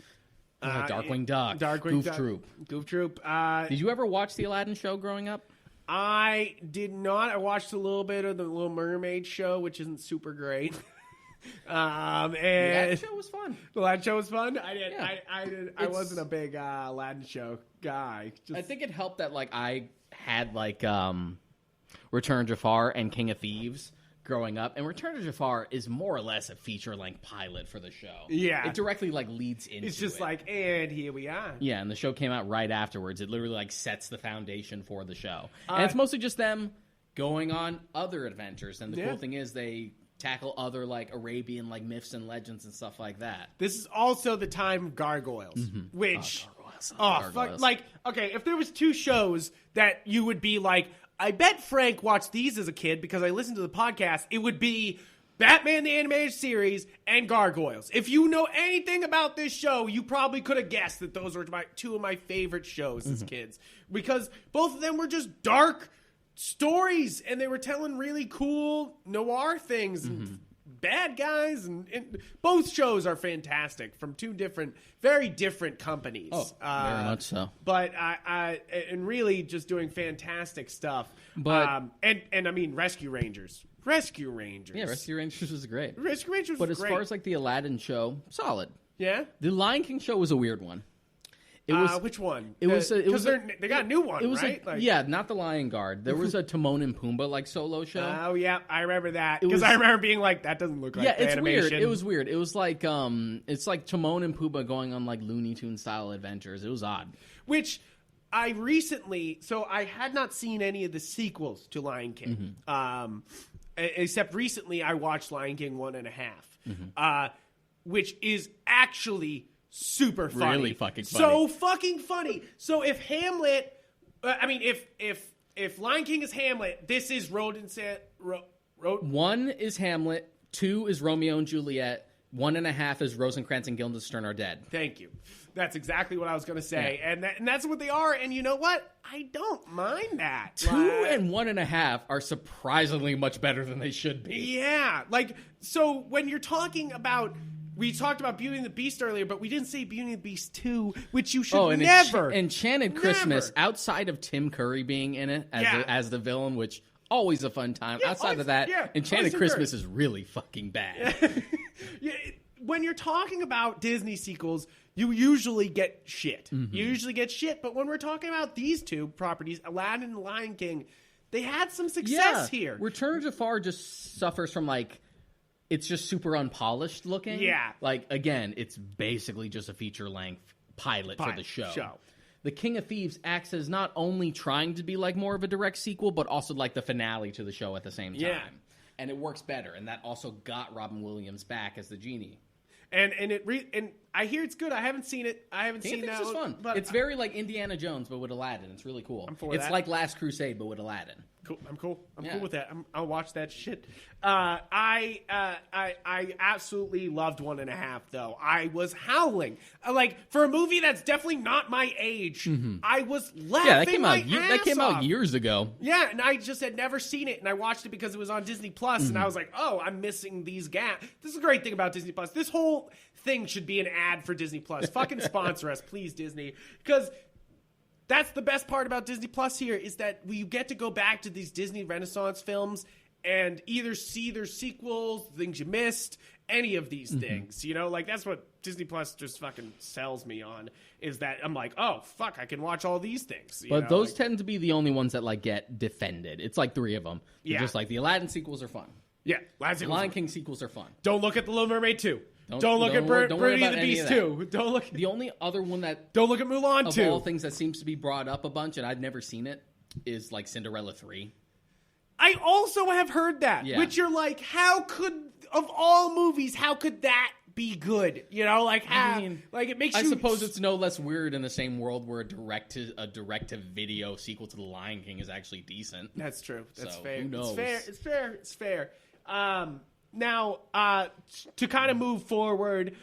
Darkwing Duck, Goof Troop. Goof Troop. Did you ever watch the Aladdin show growing up? I did not. I watched a little bit of the Little Mermaid show, which isn't super great. And That show was fun. The Aladdin show was fun. I did. Yeah. I wasn't a big Aladdin show guy. I think it helped that like I had like Return of Jafar and King of Thieves growing up, and Return of Jafar is more or less a feature-length pilot for the show. Yeah. It directly like leads into it. It's just like, and here we are. Yeah, and the show came out right afterwards. It literally like sets the foundation for the show. And it's mostly just them going on other adventures, and the cool thing is they tackle other like Arabian like myths and legends and stuff like that. This is also the time of Gargoyles, which Gargoyles. fuck, like, okay, if there was two shows that you would be like, I bet Frank watched these as a kid because I listened to the podcast, it would be Batman the Animated Series and Gargoyles. If you know anything about this show, you probably could have guessed that those were two of my favorite shows as kids. Because both of them were just dark stories, and they were telling really cool noir things and bad guys, and both shows are fantastic from two very different companies. Oh, very much so. But and really just doing fantastic stuff. But and I mean Rescue Rangers. Yeah, Rescue Rangers was great. Rescue Rangers But was as great. far as like the Aladdin show, solid. Yeah? The Lion King show was a weird one. It was which one? It was they got a new one, it was right? yeah, not the Lion Guard. There was a Timon and Pumbaa like solo show. Oh yeah, I remember that It because was- I remember being like, that doesn't look like Yeah, the it's animation. weird. It was weird. It was like it's like Timon and Pumbaa going on like Looney Tunes style adventures. It was odd. Which I had not seen any of the sequels to Lion King. Except recently I watched Lion King 1.5, which is actually super funny. Really fucking funny. So fucking funny. So if Hamlet, if Lion King is Hamlet, this is One is Hamlet. 2 is Romeo and Juliet. 1.5 is Rosencrantz and Guildenstern are dead. Thank you. That's exactly what I was going to say. Yeah. And that's what they are. And you know what? I don't mind that. 2 and 1.5 are surprisingly much better than they should be. Yeah. Like, so when you're talking about, we talked about Beauty and the Beast earlier, but we didn't say Beauty and the Beast 2, which you should never. Enchanted Christmas, outside of Tim Curry being in it as the villain, which always a fun time. Yeah, outside of that, Enchanted Christmas is really fucking bad. When you're talking about Disney sequels, you usually get shit. Mm-hmm. You usually get shit. But when we're talking about these two properties, Aladdin and Lion King, they had some success here. Return of Jafar just suffers from like, it's just super unpolished looking. Yeah. Like, again, it's basically just a feature-length pilot for the show. The King of Thieves acts as not only trying to be like more of a direct sequel, but also like the finale to the show at the same time. Yeah. And it works better. And that also got Robin Williams back as the genie. And I hear it's good. I haven't seen it. I haven't seen that. It's fun. But It's very like Indiana Jones, but with Aladdin. It's really cool. I'm for it's that. like Last Crusade, but with Aladdin. Cool. I'm cool. I'm Yeah. cool with that. I'll watch that shit. I absolutely loved 1.5 though. I was howling. Like for a movie that's definitely not my age. I was laughing. Yeah, that came my out. That ass came off. out years ago. Yeah, and I just had never seen it, and I watched it because it was on Disney Plus, and I was like, "Oh, I'm missing these gaps." This is a great thing about Disney Plus. This whole thing should be an ad for Disney Plus. Fucking sponsor us, please, Disney, because that's the best part about Disney Plus here is that you get to go back to these Disney Renaissance films and either see their sequels, things you missed, any of these things. You know, like that's what Disney Plus just fucking sells me on is that I'm like, oh fuck, I can watch all these things. You But know, those like, tend to be the only ones that like get defended. It's like 3 of them. They're Yeah. just like the Aladdin sequels are fun. yeah, The Lion King sequels are fun. Don't look at the Little Mermaid 2. Don't look don't at worry- don't worry Beauty and about the any Beast of 2. Don't look. The only other one that Don't look at Mulan of 2. all things that seems to be brought up a bunch, and I've never seen it, is like Cinderella 3. I also have heard that, Yeah. which you're like, how could of all movies, how could that be good? You know, like it makes I you. suppose it's no less weird in the same world where a direct to video sequel to The Lion King is actually decent. That's true. That's So, fair. who knows? It's fair. Now, to kind of move forward,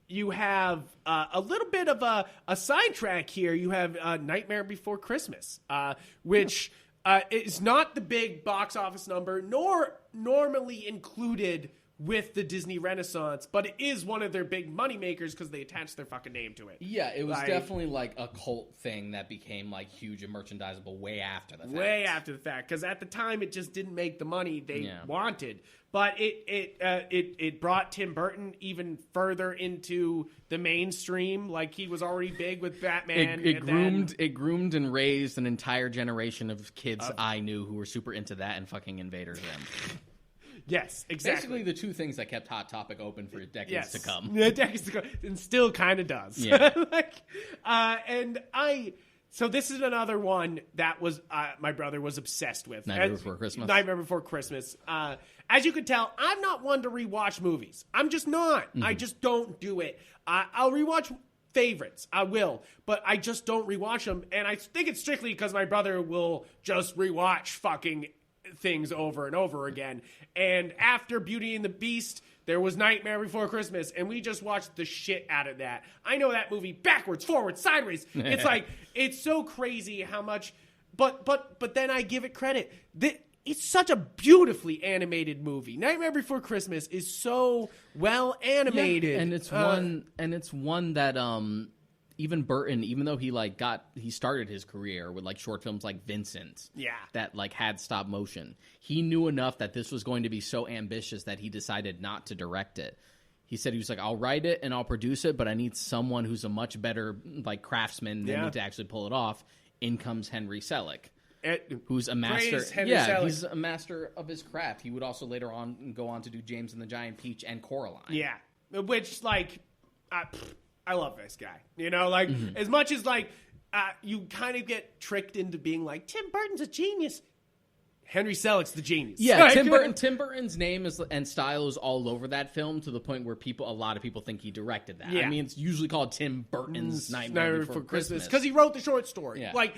you have a little bit of a sidetrack here. You have Nightmare Before Christmas, which is not the big box office number, nor normally included with the Disney Renaissance, but it is one of their big moneymakers because they attach their fucking name to it. Yeah, it was definitely like a cult thing that became like huge and merchandisable way after the fact. Way after the fact, because at the time it just didn't make the money they wanted. But it brought Tim Burton even further into the mainstream. Like he was already big with Batman. It groomed and raised an entire generation of kids I knew who were super into that and fucking Invader Zim. Yes, exactly. Basically, the two things that kept Hot Topic open for decades to come. Yeah, decades to come, and still kind of does. Yeah. So this is another one that was my brother was obsessed with. Nightmare Before Christmas. Nightmare Before Christmas. As you can tell, I'm not one to rewatch movies. I'm just not. Mm-hmm. I just don't do it. I'll rewatch favorites. I will, but I just don't rewatch them. And I think it's strictly because my brother will just rewatch fucking things over and over again. And after Beauty and the Beast, there was Nightmare Before Christmas, and we just watched the shit out of that. I know that movie backwards, forwards, sideways. It's like, it's so crazy how much, but then I give it credit. It's such a beautifully animated movie. Nightmare Before Christmas is so well animated. Yeah, and it's one that even Burton, even though he started his career with like short films like Vincent, that like had stop motion, he knew enough that this was going to be so ambitious that he decided not to direct it. He said he was like, I'll write it and I'll produce it, but I need someone who's a much better like craftsman than me to actually pull it off. In comes Henry Selick, who's a master. Selick. He's a master of his craft. He would also later on go on to do James and the Giant Peach and Coraline. Yeah, which like. I love this guy. You know, like, as much as, like, you kind of get tricked into being like, Tim Burton's a genius. Henry Selick's the genius. Yeah, Tim Burton's name and style is all over that film to the point where a lot of people think he directed that. Yeah. I mean, it's usually called Tim Burton's Nightmare Before Christmas. Because he wrote the short story. Yeah. Like,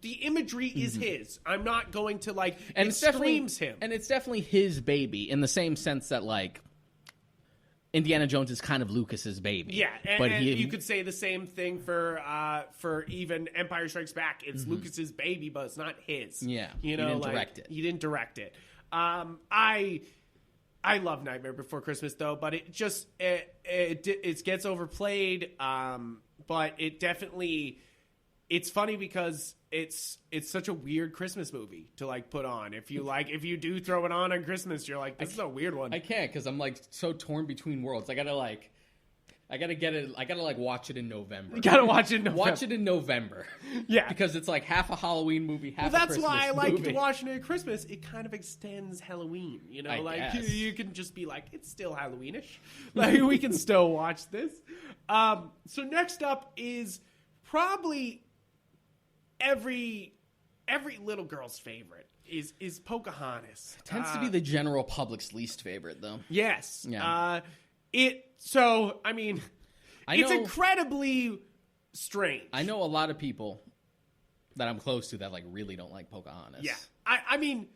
the imagery is his. I'm not going to, like, and it screams him. And it's definitely his baby in the same sense that, like, Indiana Jones is kind of Lucas's baby. Yeah, and you could say the same thing for even Empire Strikes Back. It's Lucas's baby, but it's not his. Yeah, you know, he didn't direct it. He didn't direct it. I love Nightmare Before Christmas though, but it just it gets overplayed. But it definitely. It's funny because it's such a weird Christmas movie to like put on. If you do throw it on Christmas, you're like, this is a weird one. I can't because I'm like so torn between worlds. I gotta get it. I gotta like watch it in November. You gotta watch it in November. Watch it in November. Yeah, because it's like half a Halloween movie, half. Well, a that's Christmas why I like movie. to watch it at Christmas. It kind of extends Halloween. You know, I guess. you can just be like, it's still Halloweenish. Like we can still watch this. So next up is probably. Every little girl's favorite is Pocahontas. Tends to be the general public's least favorite, though. Yes. Yeah. It's incredibly strange. I know a lot of people that I'm close to that like really don't like Pocahontas. Yeah. I mean,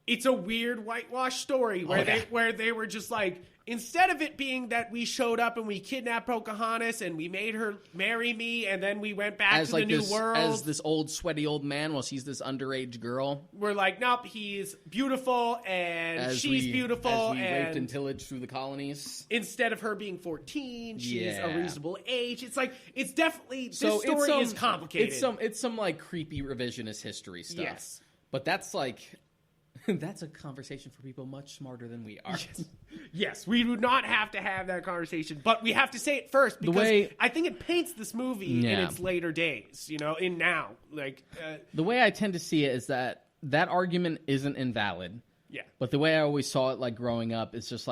it's a weird whitewash story where they were just like, instead of it being that we showed up and we kidnapped Pocahontas and we made her marry me and then we went back to the new world. As this old sweaty old man while she's this underage girl. We're like, nope, he's beautiful and she's beautiful. As we and raped and pillaged through the colonies. Instead of her being 14, she's a reasonable age. It's like, it's definitely, this story is complicated. It's some like creepy revisionist history stuff. Yes. But that's like... That's a conversation for people much smarter than we are. Yes, we do not have to have that conversation, but we have to say it first because I think it paints this movie in its later days, you know, in now. Like the way I tend to see it is that argument isn't invalid. Yeah. But the way I always saw it, like growing up, it's just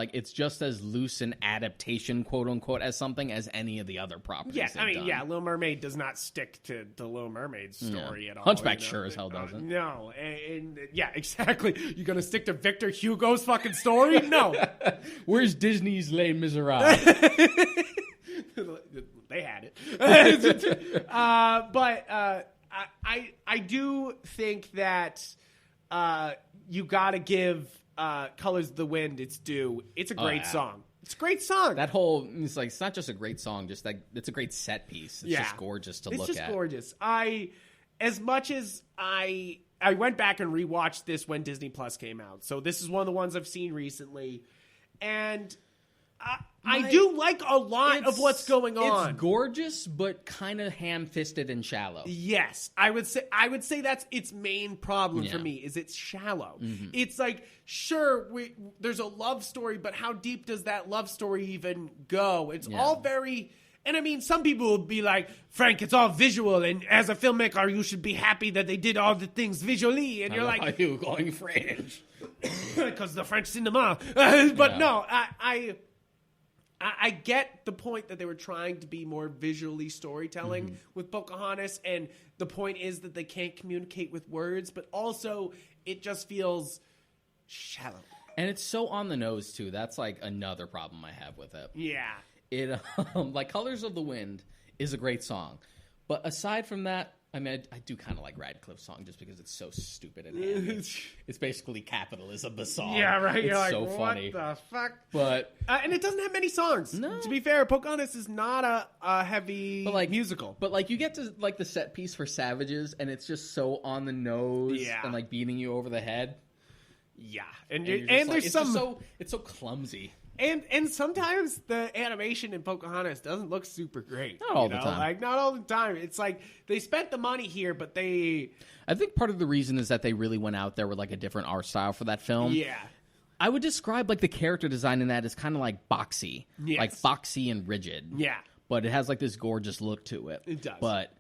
as loose an adaptation, quote unquote, as something as any of the other properties. Yeah, I they've mean, done. Little Mermaid does not stick to the Little Mermaid story at all. Hunchback sure as hell doesn't. No, and yeah, exactly. You gonna stick to Victor Hugo's fucking story? No. Where's Disney's Les Miserables? They had it. I do think that you got to give Colors of the Wind its due. It's a great song. It's a great song. That whole, it's like, it's not just a great song, just like, it's a great set piece. It's just gorgeous to look at. It's just gorgeous. As much as I went back and rewatched this when Disney Plus came out. So this is one of the ones I've seen recently. And I do like a lot of what's going on. It's gorgeous, but kind of ham-fisted and shallow. Yes, I would say that's its main problem for me is it's shallow. Mm-hmm. It's like, sure, there's a love story, but how deep does that love story even go? It's all very. And I mean, some people will be like, Frank, it's all visual, and as a filmmaker, you should be happy that they did all the things visually. And you're like, are you going French? Because the French cinema. But no, I get the point that they were trying to be more visually storytelling with Pocahontas, and the point is that they can't communicate with words, but also it just feels shallow. And it's so on the nose, too. That's like another problem I have with it. Yeah. It like Colors of the Wind is a great song, but aside from that, I mean, I do kind of like Radcliffe's song just because it's so stupid and hammy. It's basically capitalism, the song. Yeah, right. It's You're like, so what funny. the fuck? But and it doesn't have many songs. No. To be fair, Pocahontas is not a heavy musical. But like you get to like the set piece for Savages, and it's just so on the nose and like beating you over the head. Yeah, and And there's like, it's some just it's so clumsy. And sometimes the animation in Pocahontas doesn't look super great. Not all the time. Like, not all the time. It's like they spent the money here, but I think part of the reason is that they really went out there with like a different art style for that film. Yeah. I would describe like the character design in that as kind of like boxy. Yes. Like boxy and rigid. Yeah. But it has like this gorgeous look to it. It does. But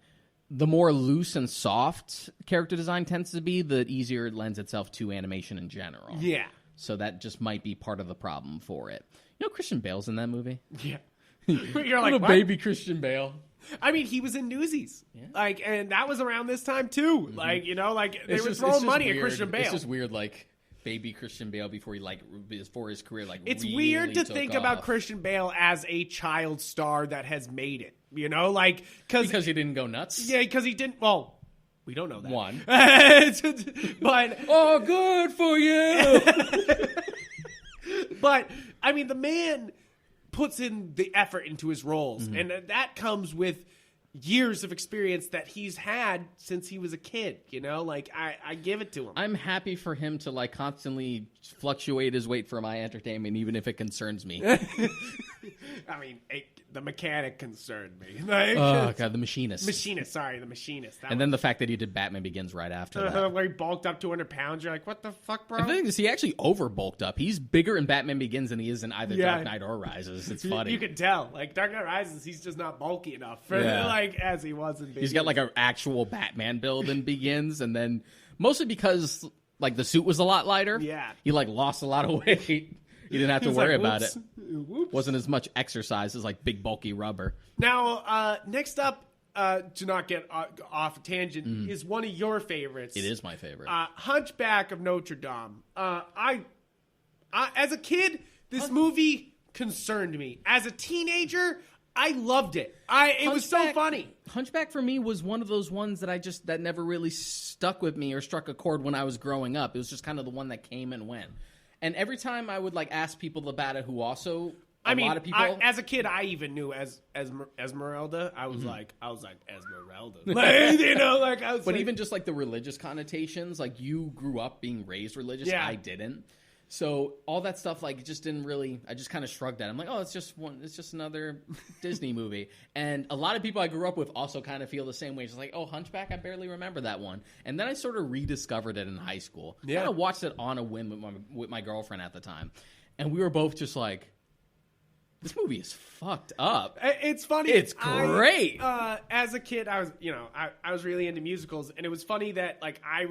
the more loose and soft character design tends to be, the easier it lends itself to animation in general. Yeah. So that just might be part of the problem for it. You know Christian Bale's in that movie? Yeah. You're like, Little what? baby Christian Bale. I mean, he was in Newsies. Yeah. Like, and that was around this time too. Mm-hmm. Like, they were throwing money at Christian Bale. It's just weird, like baby Christian Bale before his career It's really weird to took think off. about Christian Bale as a child star that has made it. Like because he didn't go nuts. Yeah, because he didn't. Well, we don't know that. One. But oh, good for you. But I mean, the man puts in the effort into his roles, and that comes with years of experience that he's had since he was a kid. Like I give it to him. I'm happy for him to like constantly fluctuate his weight for my entertainment, even if it concerns me. I mean, the mechanic concerned me. Like, Oh god, the machinist. The machinist. And then the fact that he did Batman Begins right after that. where he bulked up 200 pounds. You're like, what the fuck, bro? The thing is, he actually over bulked up. He's bigger in Batman Begins than he is in either Dark Knight or Rises. It's funny. You can tell. Like Dark Knight Rises, he's just not bulky enough for like as he was in Begins. He's got like an actual Batman build in Begins, and then mostly because like the suit was a lot lighter. Yeah. He like lost a lot of weight. He didn't have to worry about it. Whoops. Wasn't as much exercise as like big bulky rubber. Now, next up, to not get off a tangent, is one of your favorites. It is my favorite. Hunchback of Notre Dame. I as a kid, this movie concerned me. As a teenager, I loved it. It was so funny. Hunchback for me was one of those ones that never really stuck with me or struck a chord when I was growing up. It was just kind of the one that came and went. And every time I would like ask people about it who also a lot of people as a kid, I even knew as Esmeralda. I was like Esmeralda. Like, I was. But like, even just like the religious connotations, like you grew up being raised religious, Yeah. I didn't. So all that stuff, like, just didn't really. I just kind of shrugged at it. I'm like, oh, it's just another Disney movie. And a lot of people I grew up with also kind of feel the same way. It's like, oh, Hunchback, I barely remember that one. And then I sort of rediscovered it in high school. Yeah. Kind of watched it on a whim with my girlfriend at the time, and we were both just like, This movie is fucked up. It's funny. It's great. As a kid, I was really into musicals, and it was funny that like I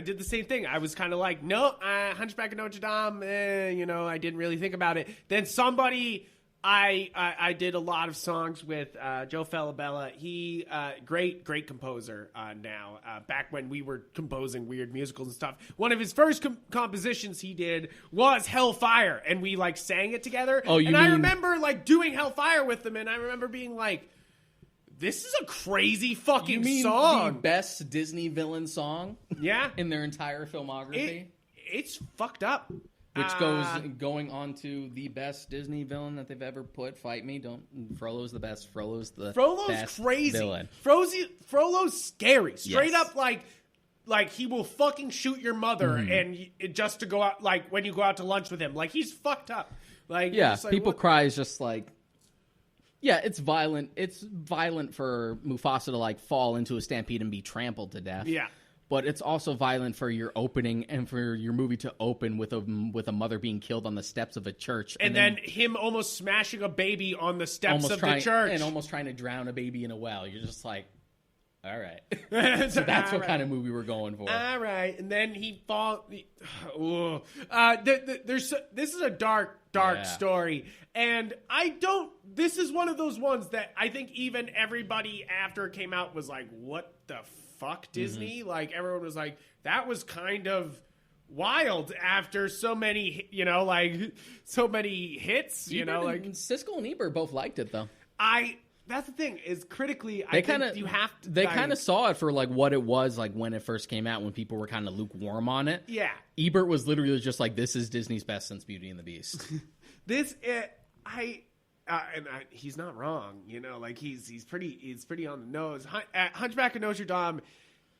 did the same thing. I was kind of like, no, Hunchback of Notre Dame. I didn't really think about it. Then somebody. I did a lot of songs with Joe Falabella. He great composer now. Back when we were composing weird musicals and stuff, one of his first compositions he did was Hellfire, and we like sang it together. I remember like doing Hellfire with them, and I remember being like, "This is a crazy fucking song." The best Disney villain song, yeah, in their entire filmography. It's fucked up. Which going on to the best Disney villain that they've ever put. Fight me, Frollo's the best. Frollo's best crazy. Villain. Frollo's scary. Straight Yes. up, like he will fucking shoot your mother, and just to go out, like when you go out to lunch with him, like he's fucked up. Like Yeah, just like, people what? cry is just like. Yeah, it's violent. It's violent for Mufasa to like fall into a stampede and be trampled to death. Yeah. But it's also violent for your opening and for your movie to open with a mother being killed on the steps of a church, And then him almost smashing a baby on the steps of the church, and almost trying to drown a baby in a well. You're just like, all right. So That's what kind of movie we're going for. All right, and then he falls. This is a dark story, and This is one of those ones that I think even everybody after it came out was like, "What the fuck, Disney?" Like everyone was like, "That was kind of wild." After so many, so many hits, Siskel and Ebert both liked it though. That's the thing is critically, They kind of saw it for like what it was like when it first came out, when people were kind of lukewarm on it. Yeah, Ebert was literally just like, "This is Disney's best since Beauty and the Beast." He's not wrong, like he's pretty on the nose. Hunchback of Notre Dame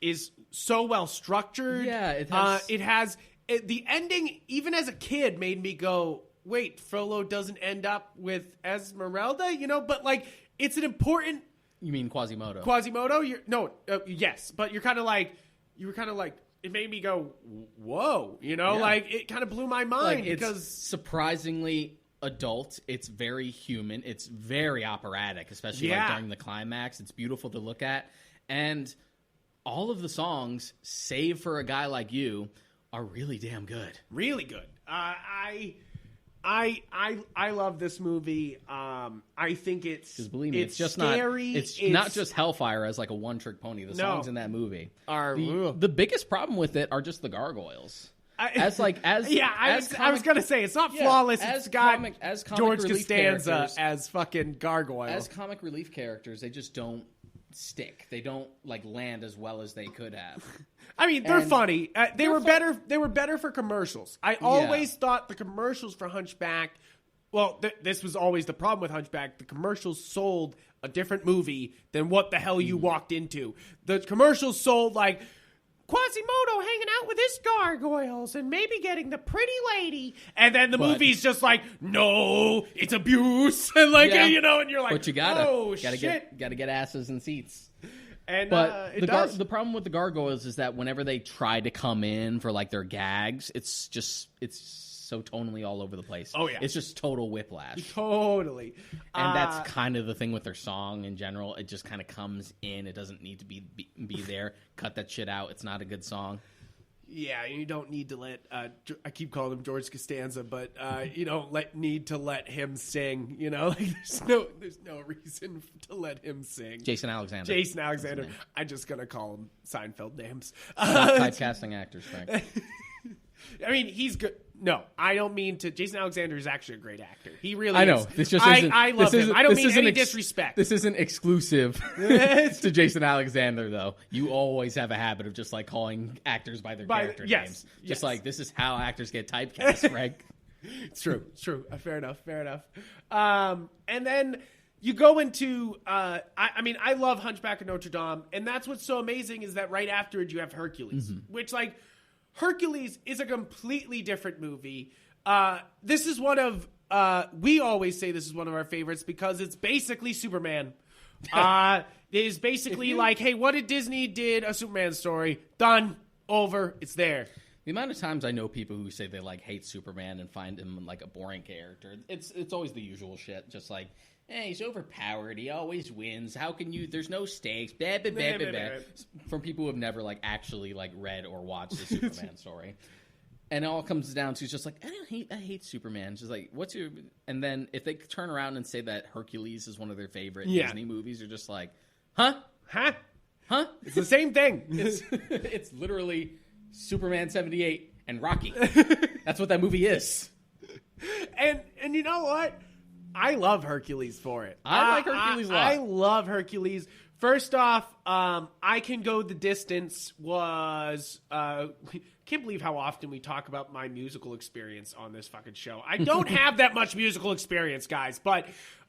is so well structured. Yeah, it has the ending. Even as a kid, made me go, "Wait, Frollo doesn't end up with Esmeralda," But like, it's an important. You mean Quasimodo? Quasimodo? Yes, but you were kind of like. It made me go, "Whoa," like it kind of blew my mind because it's surprisingly adult. It's very human. It's very operatic, especially like during the climax. It's beautiful to look at, and all of the songs, save for A Guy Like You, are really damn good. Really good. I love this movie. I think it's because believe me, it's just scary. It's not just Hellfire as like a one-trick pony. The songs in that movie are the biggest problem with it are just the gargoyles. I was gonna say it's not flawless. It's got as George Costanza as fucking gargoyle. As comic relief characters, they just don't stick. They don't like land as well as they could have. I mean, they're funny. They were better. They were better for commercials. I always thought the commercials for Hunchback. Well, this was always the problem with Hunchback. The commercials sold a different movie than what the hell you walked into. The commercials sold like Quasimodo hanging out with his gargoyles and maybe getting the pretty lady. And then the movie's just like, no, it's abuse. And and you're like, but you gotta shit. get asses in seats. And but the problem with the gargoyles is that whenever they try to come in for like their gags, it's so tonally all over the place. Oh yeah, it's just total whiplash. Totally, and that's kind of the thing with their song in general. It just kind of comes in. It doesn't need to be there. Cut that shit out. It's not a good song. Yeah, you don't need to let. I keep calling him George Costanza, but you don't need to let him sing. There's no reason to let him sing. Jason Alexander. I'm just gonna call him Seinfeld names. Stop typecasting actors, Frank. I mean, he's good. No, I don't mean to. Jason Alexander is actually a great actor. He really is. I know. This just isn't, I love him. I don't mean any disrespect. This isn't exclusive to Jason Alexander, though. You always have a habit of just like calling actors by their character names. Just like, this is how actors get typecast, Frank. It's true. Fair enough. And then you go into, I love Hunchback of Notre Dame, and that's what's so amazing is that right after it you have Hercules, which like, Hercules is a completely different movie. This is one of, we always say this is one of our favorites because it's basically Superman. It is basically like, hey, what did Disney did a Superman story? Done. Over. It's there. The amount of times I know people who say they like hate Superman and find him like a boring character, it's always the usual shit. Just like, he's overpowered. He always wins. How can you? There's no stakes. Blah, blah, blah, blah, blah. From people who have never like actually like read or watched the Superman story, and it all comes down to just like I hate Superman. Just like what's your? And then if they turn around and say that Hercules is one of their favorite Disney movies, you're just like, huh? It's the same thing. It's literally Superman 78 and Rocky. That's what that movie is. And you know what? I love Hercules for it. I like Hercules a lot. I love Hercules. First off, I Can Go the Distance was... can't believe how often we talk about my musical experience on this fucking show. I don't have that much musical experience, guys, but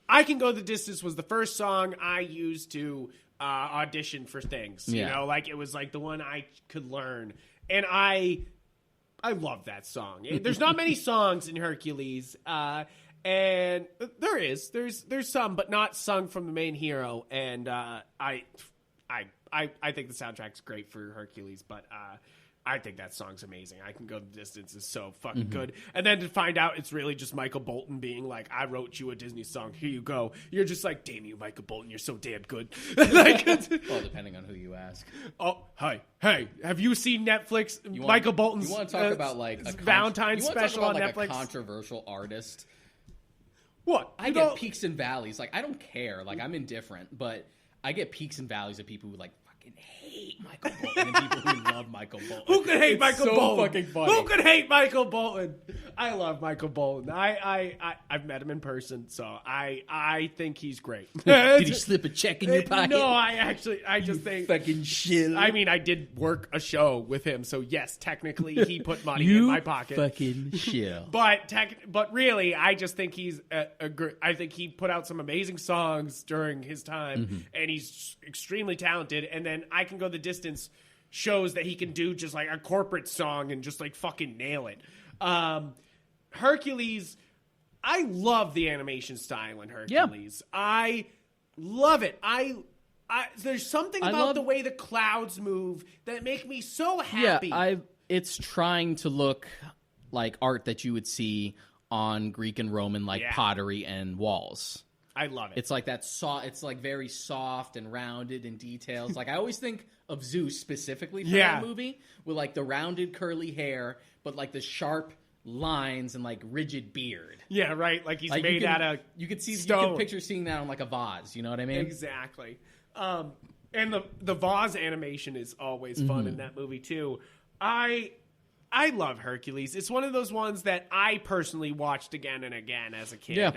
I Can Go the Distance was the first song I used to audition for things. You know, like it was like the one I could learn. And I love that song. There's not many songs in Hercules, and there's some, but not sung from the main hero. And I think the soundtrack's great for Hercules, but I think that song's amazing. I Can Go the Distance is so fucking good. And then to find out it's really just Michael Bolton being like, I wrote you a Disney song. Here you go. You're just like, damn you, Michael Bolton. You're so damn good. Like, well, depending on who you ask. Oh, hey, have you seen Netflix? Michael Bolton's You want to talk about like a Valentine's special on Netflix? A controversial artist. What? I get peaks and valleys. Like, I don't care. Like, I'm indifferent. But I get peaks and valleys of people who like fucking hate Michael Bolton and people who love Michael Bolton. Who could hate Michael Bolton? Fucking funny. Who could hate Michael Bolton? I love Michael Bolton. I've met him in person, so I think he's great. Did he slip a check in your pocket? No, I just think fucking shit. I mean, I did work a show with him, so yes, technically he put money in my pocket. Fucking shit. But really, I just think he's I think he put out some amazing songs during his time, and he's extremely talented. And then I Can Go the Distance shows that he can do just like a corporate song and just like fucking nail it. Hercules, I love the animation style in Hercules. Yeah. I love it. There's something about the way the clouds move that make me so happy. Yeah, it's trying to look like art that you would see on Greek and Roman pottery and walls. I love it. It's like that it's like very soft and rounded in details. Like I always think of Zeus specifically for that movie with like the rounded curly hair, but like the sharp lines and like rigid beard. Yeah, right. Like he's made out of you could see stone. You can picture seeing that on like a vase. You know what I mean? Exactly. And the vase animation is always fun in that movie too. I love Hercules. It's one of those ones that I personally watched again and again as a kid. Yeah.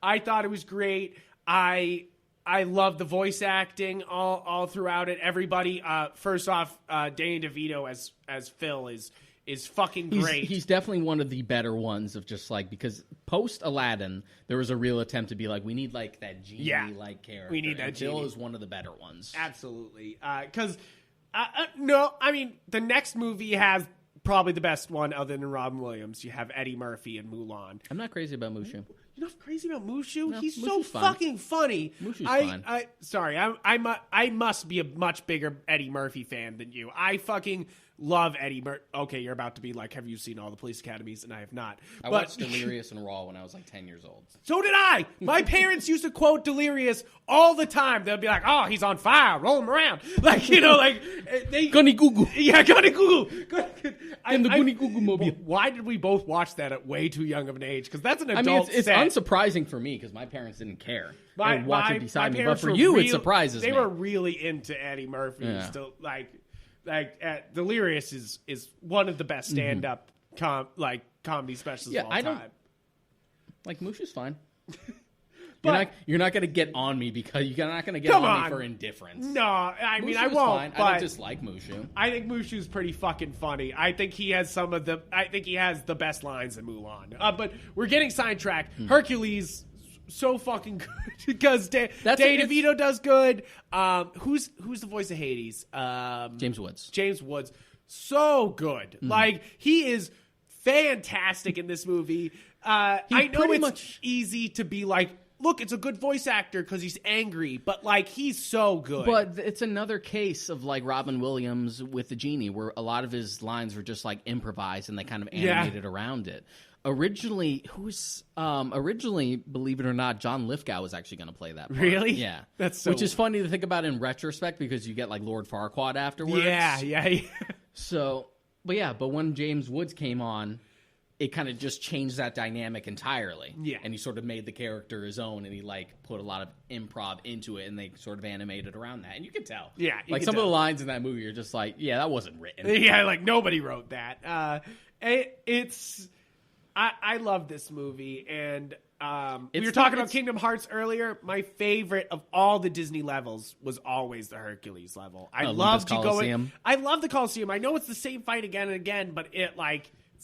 I thought it was great. I love the voice acting all throughout it. Everybody, first off, Danny DeVito as Phil is fucking great. He's definitely one of the better ones of just like, because post Aladdin, there was a real attempt to be like, we need like that genie-like character. We need that genie. Phil is one of the better ones. Absolutely. Because, no, I mean, the next movie has probably the best one other than Robin Williams. You have Eddie Murphy in Mulan. I'm not crazy about Mushu. You're not crazy about Mushu? No, He's Mushu's so fine. fucking funny. Mushu's fine. Sorry, I must be a much bigger Eddie Murphy fan than you. I fucking love Eddie Murphy. Okay, you're about to be like, have you seen all the Police Academies? And I have not. I watched Delirious and Raw when I was like 10 years old. So did I. My parents used to quote Delirious all the time. They'll be like, oh, he's on fire. Roll him around. Like, you know, like. Gunny Goo Goo. Yeah, Gunny Goo Goo. And the Gunny Goo Goo Mobile. Why did we both watch that at way too young of an age? Because that's an adult I mean, it's set. unsurprising for me because my parents didn't care. They would watch it beside me. But for you, it surprises me. They were really into Eddie Murphy. Yeah. Still, like Delirious is one of the best stand-up comedy specials of all time. Like Mushu's fine. You're not going to get on me because you're not going to get on me for indifference. No, I mean I won't. Fine. But I don't dislike Mushu. I think Mushu's pretty fucking funny. I think he has the best lines in Mulan. But we're getting sidetracked. Hercules. So fucking good because Danny DeVito does good. Who's the voice of Hades? James Woods. James Woods, so good. Like he is fantastic in this movie. I know it's easy to be like look, it's a good voice actor because he's angry, but like he's so good. But it's another case of like Robin Williams with the genie, where a lot of his lines were just like improvised and they kind of animated around it. Originally, believe it or not, John Lithgow was actually going to play that part. Really? Yeah. That's which is funny to think about in retrospect because you get like Lord Farquaad afterwards. Yeah. So, but when James Woods came on, it kind of just changed that dynamic entirely. Yeah. And he sort of made the character his own, and he like put a lot of improv into it, and they sort of animated around that. And you could tell. Yeah. Like some of the lines in that movie are just like, yeah, that wasn't written. Yeah, like nobody wrote that. I love this movie, and we were talking about Kingdom Hearts earlier. My favorite of all the Disney levels was always the Hercules level. I love to go in. I love the Coliseum. I know it's the same fight again and again, but it's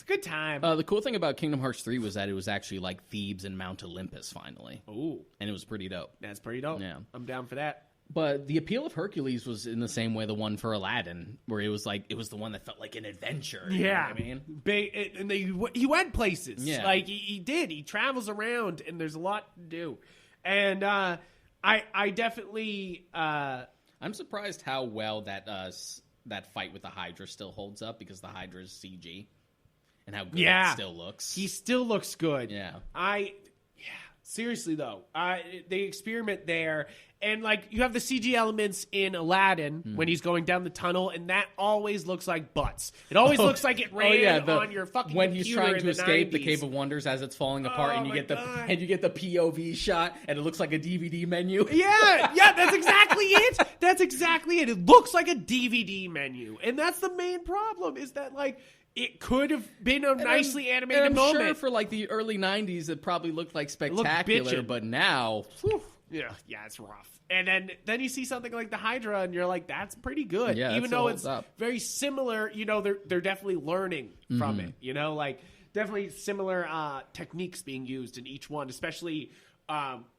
a good time. The cool thing about Kingdom Hearts 3 was that it was actually like Thebes and Mount Olympus finally. Ooh, and it was pretty dope. That's pretty dope. Yeah, I'm down for that. But the appeal of Hercules was in the same way the one for Aladdin, where it was the one that felt like an adventure. You know what I mean? He went places. Yeah. Like he did. He travels around, and there's a lot to do. And I definitely. I'm surprised how well that fight with the Hydra still holds up, because the Hydra is CG, and how good it still looks. He still looks good. Yeah. Seriously though, they experiment there. And, like, you have the CG elements in Aladdin when he's going down the tunnel, and that always looks like butts. It always looks like it ran on your fucking when computer he's trying to escape 90s. the Cave of Wonders as it's falling apart, and you get the POV shot, and it looks like a DVD menu. Yeah, that's exactly it. That's exactly it. It looks like a DVD menu, and that's the main problem. Is that like it could have been a nicely animated I'm moment. Sure, for like the early '90s, it probably looked like spectacular, but now. Whew. Yeah, it's rough. And then you see something like the Hydra, and you're like, that's pretty good. Yeah, even though it's very similar, they're definitely learning from it. Like definitely similar techniques being used in each one, especially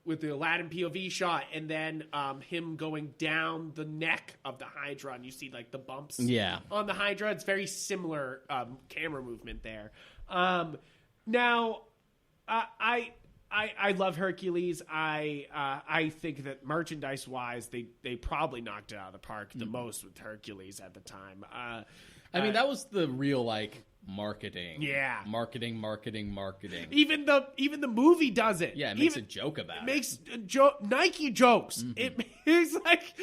with the Aladdin POV shot, and then him going down the neck of the Hydra, and you see like the bumps on the Hydra. It's very similar camera movement there. Now, I love Hercules. I think that merchandise wise, they probably knocked it out of the park the most with Hercules at the time. I mean, that was the real like marketing. Yeah, marketing. Even the movie does it. Yeah, it makes a joke about it. Makes Nike jokes. It makes like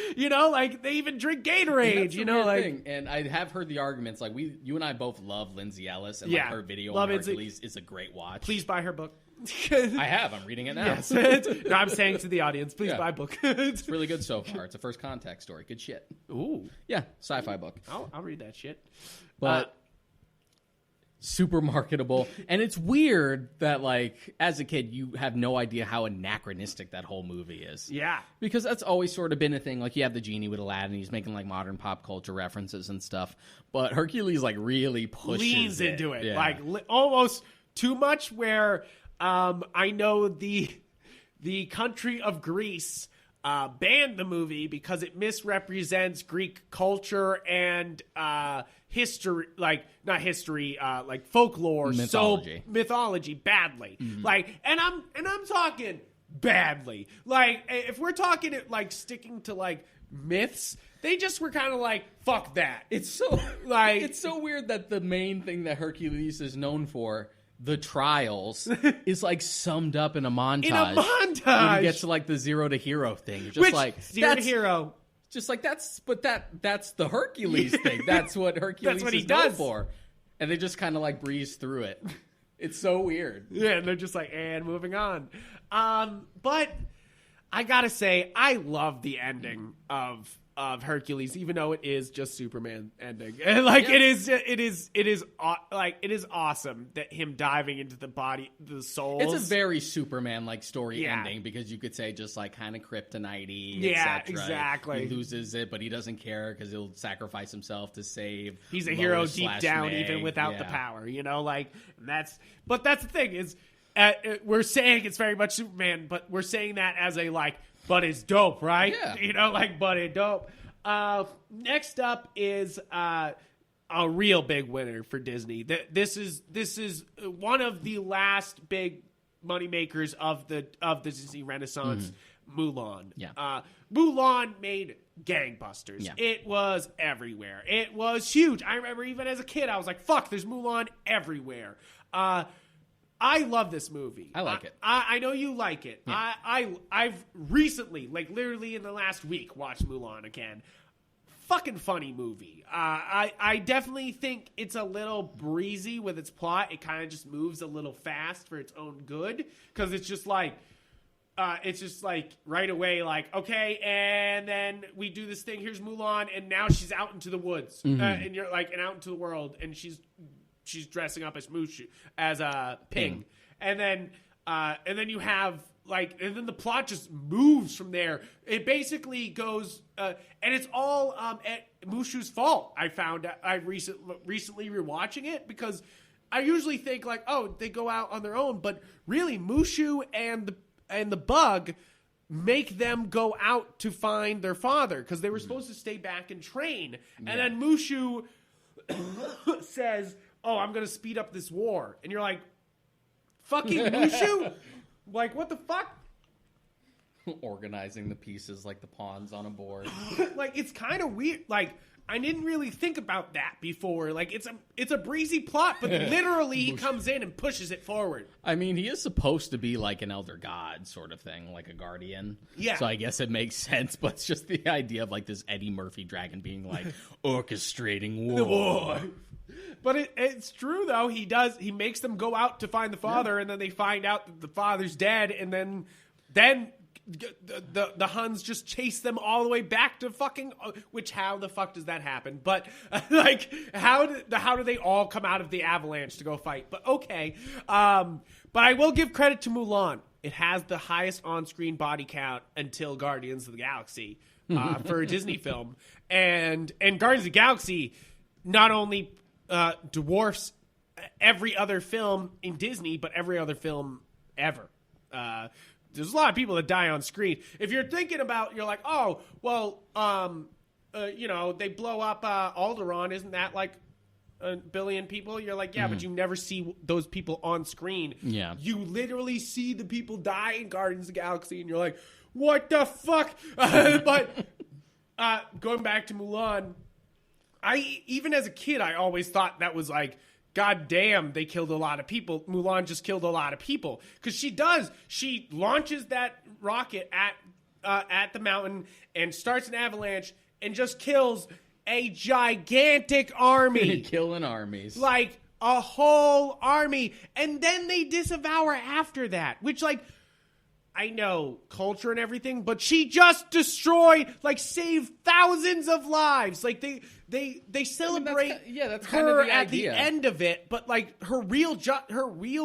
they even drink Gatorade. Thing. And I have heard the arguments like you and I both love Lindsay Ellis, and like her video on Hercules is a great watch. Please buy her book. I have. I'm reading it now. Yes. No, I'm saying to the audience, please buy a book. It's really good so far. It's a first contact story. Good shit. Ooh. Yeah, sci-fi book. I'll read that shit. But super marketable. And it's weird that, like, as a kid, you have no idea how anachronistic that whole movie is. Yeah. Because that's always sort of been a thing. Like, you have the genie with Aladdin. He's making, like, modern pop culture references and stuff. But Hercules, like, really leans into it. Yeah. Like, almost too much where... I know the country of Greece banned the movie because it misrepresents Greek culture and history, like not history, like folklore, mythology badly. Like, and I'm talking badly. Like, if we're talking like sticking to like myths, they just were kind of like, fuck that. It's so like it's so weird that the main thing that Hercules is known for, the trials, is like summed up in a montage. When he gets to like the zero to hero thing. Just like zero to hero. Just like that's the Hercules thing. That's what Hercules he is does known for. And they just kind of like breeze through it. It's so weird. Yeah, and they're just like, and moving on. But I gotta say, I love the ending of Hercules, even though it is just Superman ending. And like it is awesome that him diving into the souls. It's a very Superman like story ending, because you could say just like kind of kryptonite-y, yeah, etc. exactly. He loses it, but he doesn't care because he'll sacrifice himself to save. He's a Lois hero deep down, Meg. even without the power. Like but that's the thing is, we're saying it's very much Superman, but we're saying that as a like. But it's dope, right? Yeah. But it's dope. Next up is a real big winner for Disney. This is one of the last big moneymakers of the Disney Renaissance, Mulan. Yeah. Mulan made gangbusters. Yeah. It was everywhere. It was huge. I remember even as a kid, I was like, fuck, there's Mulan everywhere. I love this movie. I like it. I know you like it. Yeah. I've recently, like literally in the last week, watched Mulan again. Fucking funny movie. I definitely think it's a little breezy with its plot. It kind of just moves a little fast for its own good, because it's just like right away, like, okay, and then we do this thing. Here's Mulan, and now she's out into the woods, and you're like, and out into the world, and she's dressing up as Mushu, as Ping, and then you have like, and then the plot just moves from there. It basically goes, and it's all at Mushu's fault. I found I recently rewatching it, because I usually think like, oh, they go out on their own, but really Mushu and the bug make them go out to find their father, because they were supposed to stay back and train, and then Mushu says, oh, I'm going to speed up this war. And you're like, fucking Mushu? Like, what the fuck? Organizing the pieces like the pawns on a board. Like, it's kind of weird. Like, I didn't really think about that before. Like, it's a breezy plot, but literally he comes in and pushes it forward. I mean, he is supposed to be like an elder god sort of thing, like a guardian. Yeah. So I guess it makes sense, but it's just the idea of like this Eddie Murphy dragon being like orchestrating war. But it's true, though. He makes them go out to find the father, and then they find out that the father's dead, and then the Huns just chase them all the way back to fucking, which, how the fuck does that happen? But like, how do they all come out of the avalanche to go fight? But okay. But I will give credit to Mulan. It has the highest on-screen body count until Guardians of the Galaxy for a Disney film. And Guardians of the Galaxy not only dwarfs every other film in Disney, but every other film ever. There's a lot of people that die on screen. If you're thinking about, you're like, oh, well, they blow up Alderaan. Isn't that like a billion people? You're like, yeah, but you never see those people on screen. Yeah. You literally see the people die in Guardians of the Galaxy, and you're like, what the fuck? But going back to Mulan, even as a kid, I always thought that was like, God damn, they killed a lot of people. Mulan just killed a lot of people. Because she launches that rocket at the mountain and starts an avalanche and just kills a gigantic army. Killing armies. Like, a whole army. And then they disavour after that. Which, like, I know culture and everything, but she just destroyed, like, saved thousands of lives. Like, they celebrate that's her the at idea. the end of it, but like her real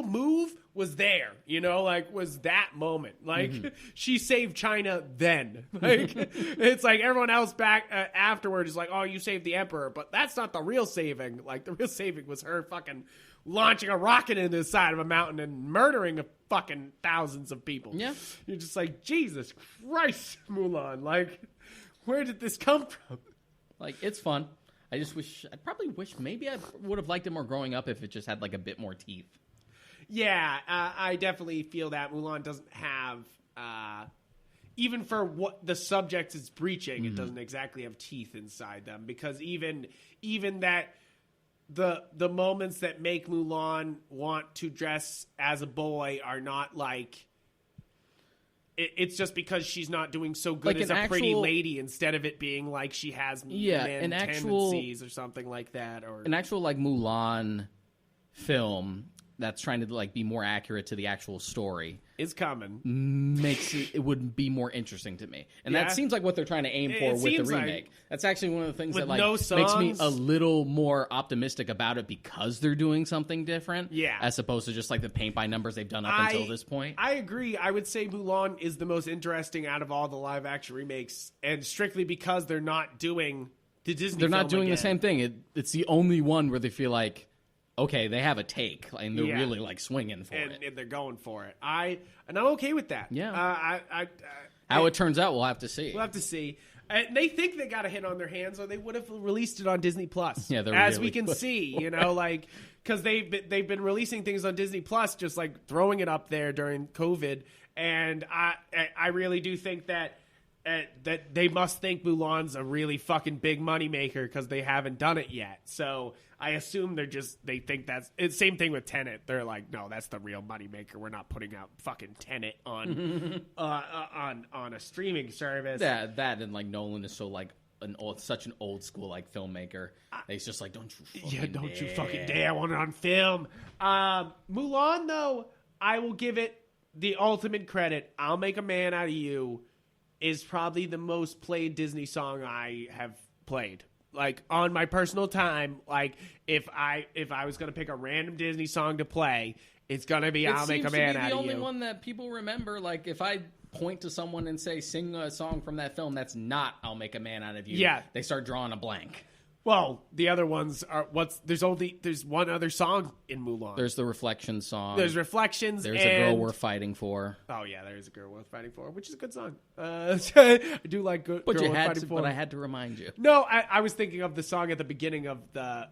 move was there, like, was that moment. Like, she saved China then. Like, it's like everyone else back afterward is like, oh, you saved the emperor, but that's not the real saving. Like, the real saving was her fucking launching a rocket into the side of a mountain and murdering fucking thousands of people. Yeah. You're just like, Jesus Christ, Mulan. Like, where did this come from? Like, it's fun. I probably wish maybe I would have liked it more growing up if it just had like a bit more teeth. Yeah, I definitely feel that Mulan doesn't have, even for what the subject is breaching, it doesn't exactly have teeth inside them, because even that the moments that make Mulan want to dress as a boy are not like, it's just because she's not doing so good like as a pretty lady, instead of it being like she has man tendencies or something like that. Or an actual like Mulan film that's trying to like be more accurate to the actual story is coming. Makes it would be more interesting to me, and that seems like what they're trying to aim for with the remake. That's actually one of the things that like makes me a little more optimistic about it, because they're doing something different, as opposed to just like the paint by numbers they've done up until this point. I agree. I would say Mulan is the most interesting out of all the live action remakes, and strictly because they're not doing the Disney. They're not doing again. the same thing. It's the only one where they feel like, okay, they have a take, and they're really like swinging for it, and they're going for it. And I'm okay with that. Yeah. How it turns out, we'll have to see. We'll have to see. They think they got a hit on their hands, or they would have released it on Disney Plus. Yeah, as we can see, like, because they've been releasing things on Disney Plus, just like throwing it up there during COVID, and I really do think that they must think Mulan's a really fucking big moneymaker because they haven't done it yet. So I assume they think it's same thing with Tenet. They're like, no, that's the real moneymaker. We're not putting out fucking Tenet on on a streaming service. Yeah, that and like Nolan is so like such an old school like filmmaker. He's just like, don't you fucking dare. I want it on film. Mulan though, I will give it the ultimate credit. I'll Make a Man Out of You is probably the most played Disney song I have played. Like on my personal time, like if I was gonna pick a random Disney song to play, it's gonna be "I'll Make a Man Out of You." The only one that people remember. Like if I point to someone and say sing a song from that film, that's not "I'll Make a Man Out of You." Yeah, they start drawing a blank. Well, the other ones are there's one other song in Mulan. There's the Reflections song. There's Reflections. There's A Girl Worth Fighting For. Oh yeah, there's A Girl Worth Fighting For, which is a good song. I do like Girl Worth Fighting For. But I had to remind you. No, I was thinking of the song at the beginning of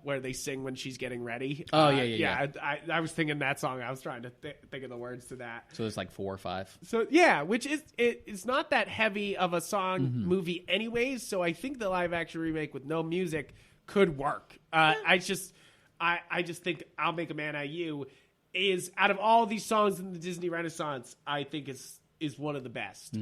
where they sing when she's getting ready. Oh yeah. I was thinking that song. I was trying to think of the words to that. So there's like 4 or 5. So yeah, which is it's not that heavy of a song movie anyways. So I think the live action remake with no music could work. I just think "I'll Make a Man Out of You" is, out of all these songs in the Disney Renaissance, I think is one of the best.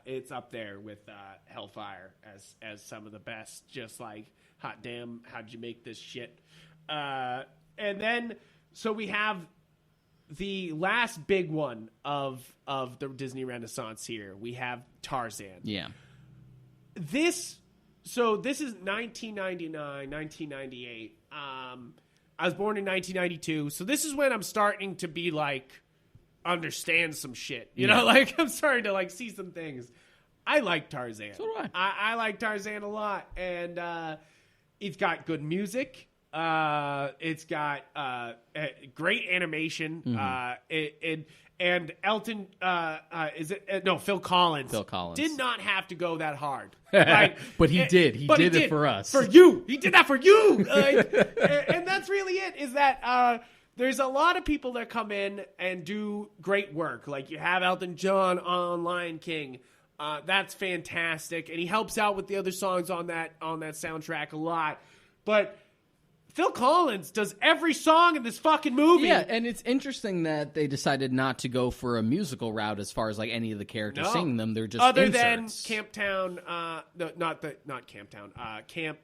It's up there with Hellfire as some of the best. Just like, hot damn, how'd you make this shit? And then so we have the last big one of the Disney Renaissance here. We have Tarzan. Yeah. So this is 1999, 1998. I was born in 1992. So this is when I'm starting to be like, understand some shit. You know, like I'm starting to like see some things. I like Tarzan. So do I like Tarzan a lot. And it's got good music. It's got great animation. And Elton, Phil Collins. Phil Collins did not have to go that hard, right? But he did. He did it for us. For you. He did that for you. And that's really it, is that there's a lot of people that come in and do great work. Like you have Elton John on Lion King. That's fantastic. And he helps out with the other songs on that soundtrack a lot. But Phil Collins does every song in this fucking movie. Yeah, and it's interesting that they decided not to go for a musical route as far as like any of the characters singing them. They're just other inserts. than Camptown, not Camptown, Camp,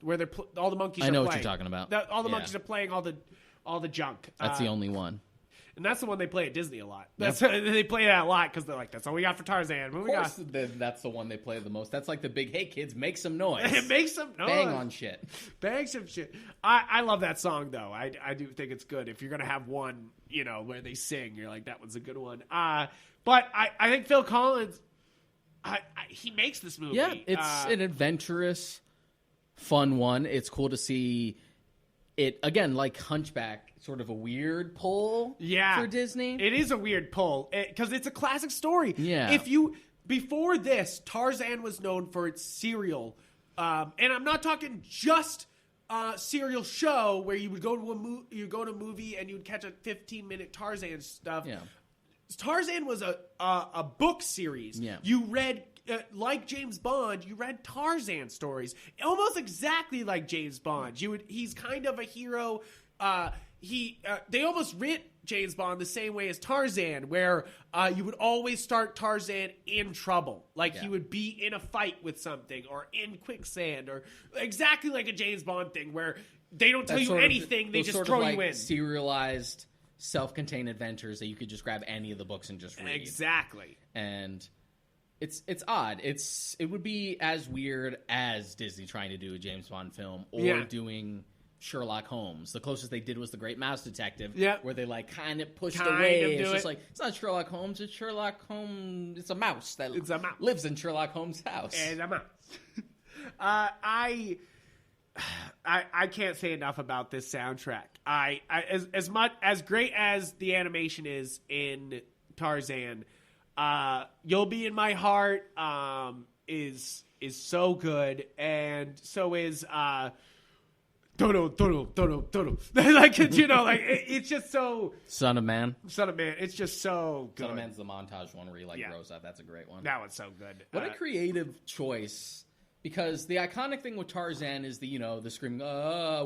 where all the monkeys. I know are what playing. you're talking about. All the monkeys are playing all the junk. That's the only one. And that's the one they play at Disney a lot. They play that a lot because they're like, that's all we got for Tarzan. Of course, that's the one they play the most. That's like the big, hey kids, make some noise. Make some noise. Bang on shit. Bang some shit. I love that song though. I do think it's good. If you're gonna have one, where they sing, you're like, that one's a good one. But I think Phil Collins, he makes this movie. Yeah, it's an adventurous, fun one. It's cool to see it again, like Hunchback. Sort of a weird pull for Disney. It is a weird pull because it's a classic story. Yeah. Before this, Tarzan was known for its serial, and I'm not talking just serial show where you would go to a movie and you would catch a 15-minute Tarzan stuff. Yeah. Tarzan was a book series. Yeah. You read like James Bond, you read Tarzan stories, almost exactly like James Bond. He's kind of a hero. They almost writ James Bond the same way as Tarzan, where you would always start Tarzan in trouble. Like he would be in a fight with something or in quicksand, or exactly like a James Bond thing where they don't tell you anything, they just throw you in. Serialized, self-contained adventures that you could just grab any of the books and just read. Exactly. And it's odd. It would be as weird as Disney trying to do a James Bond film or doing Sherlock Holmes. The closest they did was The Great Mouse Detective, where they like kind of pushed away. It's just like, it's not Sherlock Holmes, it's Sherlock Holmes. It's a mouse that lives in Sherlock Holmes' house. And a mouse. I can't say enough about this soundtrack. As great as the animation is in Tarzan, You'll Be in My Heart is so good, and so is Dodo, like, you know, like it's just so Son of Man. It's just so good. Son of Man's the montage one where he grows up. That's a great one. That one's so good. What a creative choice, because the iconic thing with Tarzan is the screaming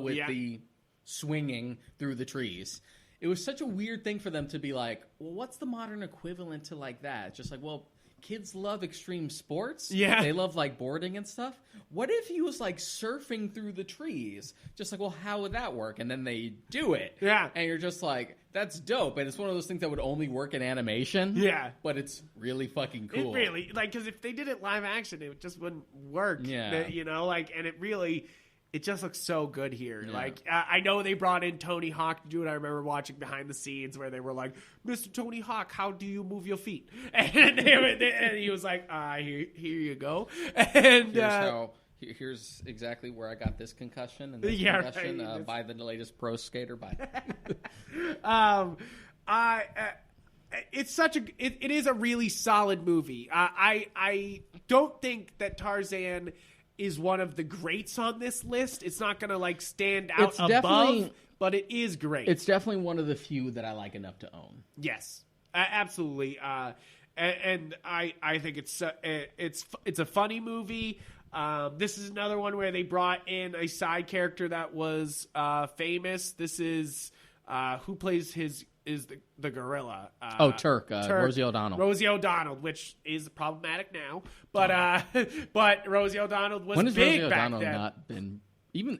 with the swinging through the trees. It was such a weird thing for them to be like, well, what's the modern equivalent to like that? It's just like, well, kids love extreme sports. Yeah. They love like boarding and stuff. What if he was like surfing through the trees? Just like, well, how would that work? And then they do it. Yeah. And you're just like, that's dope. And it's one of those things that would only work in animation. Yeah. But it's really fucking cool. It really, like, because if they did it live action, it just wouldn't work. Yeah. You know, like, and it just looks so good here. Yeah. Like, I know they brought in Tony Hawk to do it. I remember watching behind the scenes where they were like, Mr. Tony Hawk, how do you move your feet? And he was like, here you go. And here's exactly where I got this concussion and this Yeah, concussion. right. Buy the latest pro skater. Bye. It's such it is a really solid movie. I don't think that Tarzan is one of the greats on this list. It's not going to like stand out It's above, definitely- but it is great. It's definitely one of the few that I like enough to own. Yes, absolutely. And I think it's a funny movie. This is another one where they brought in a side character that was famous. This is who plays the gorilla. Turk. Rosie O'Donnell. Rosie O'Donnell, which is problematic now, but but Rosie O'Donnell was When has big Rosie back O'Donnell then. not been?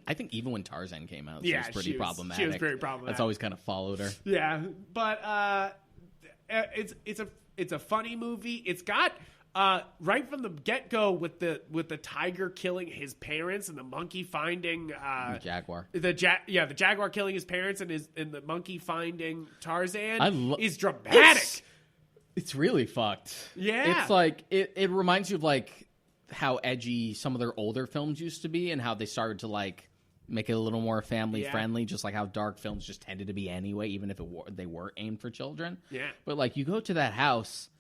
I think even when Tarzan came out, she Yeah, was pretty problematic. she was very problematic. That's always kind of followed her. Yeah, but it's a funny movie. It's got right from the get go with the tiger killing his parents and the monkey finding Jaguar. the jaguar killing his parents and the monkey finding Tarzan is It's dramatic. It's really fucked. Yeah. It's like it reminds you of like how edgy some of their older films used to be and how they started to like make it a little more family friendly, just like how dark films just tended to be anyway, even if they were aimed for children. Yeah. But like you go to that house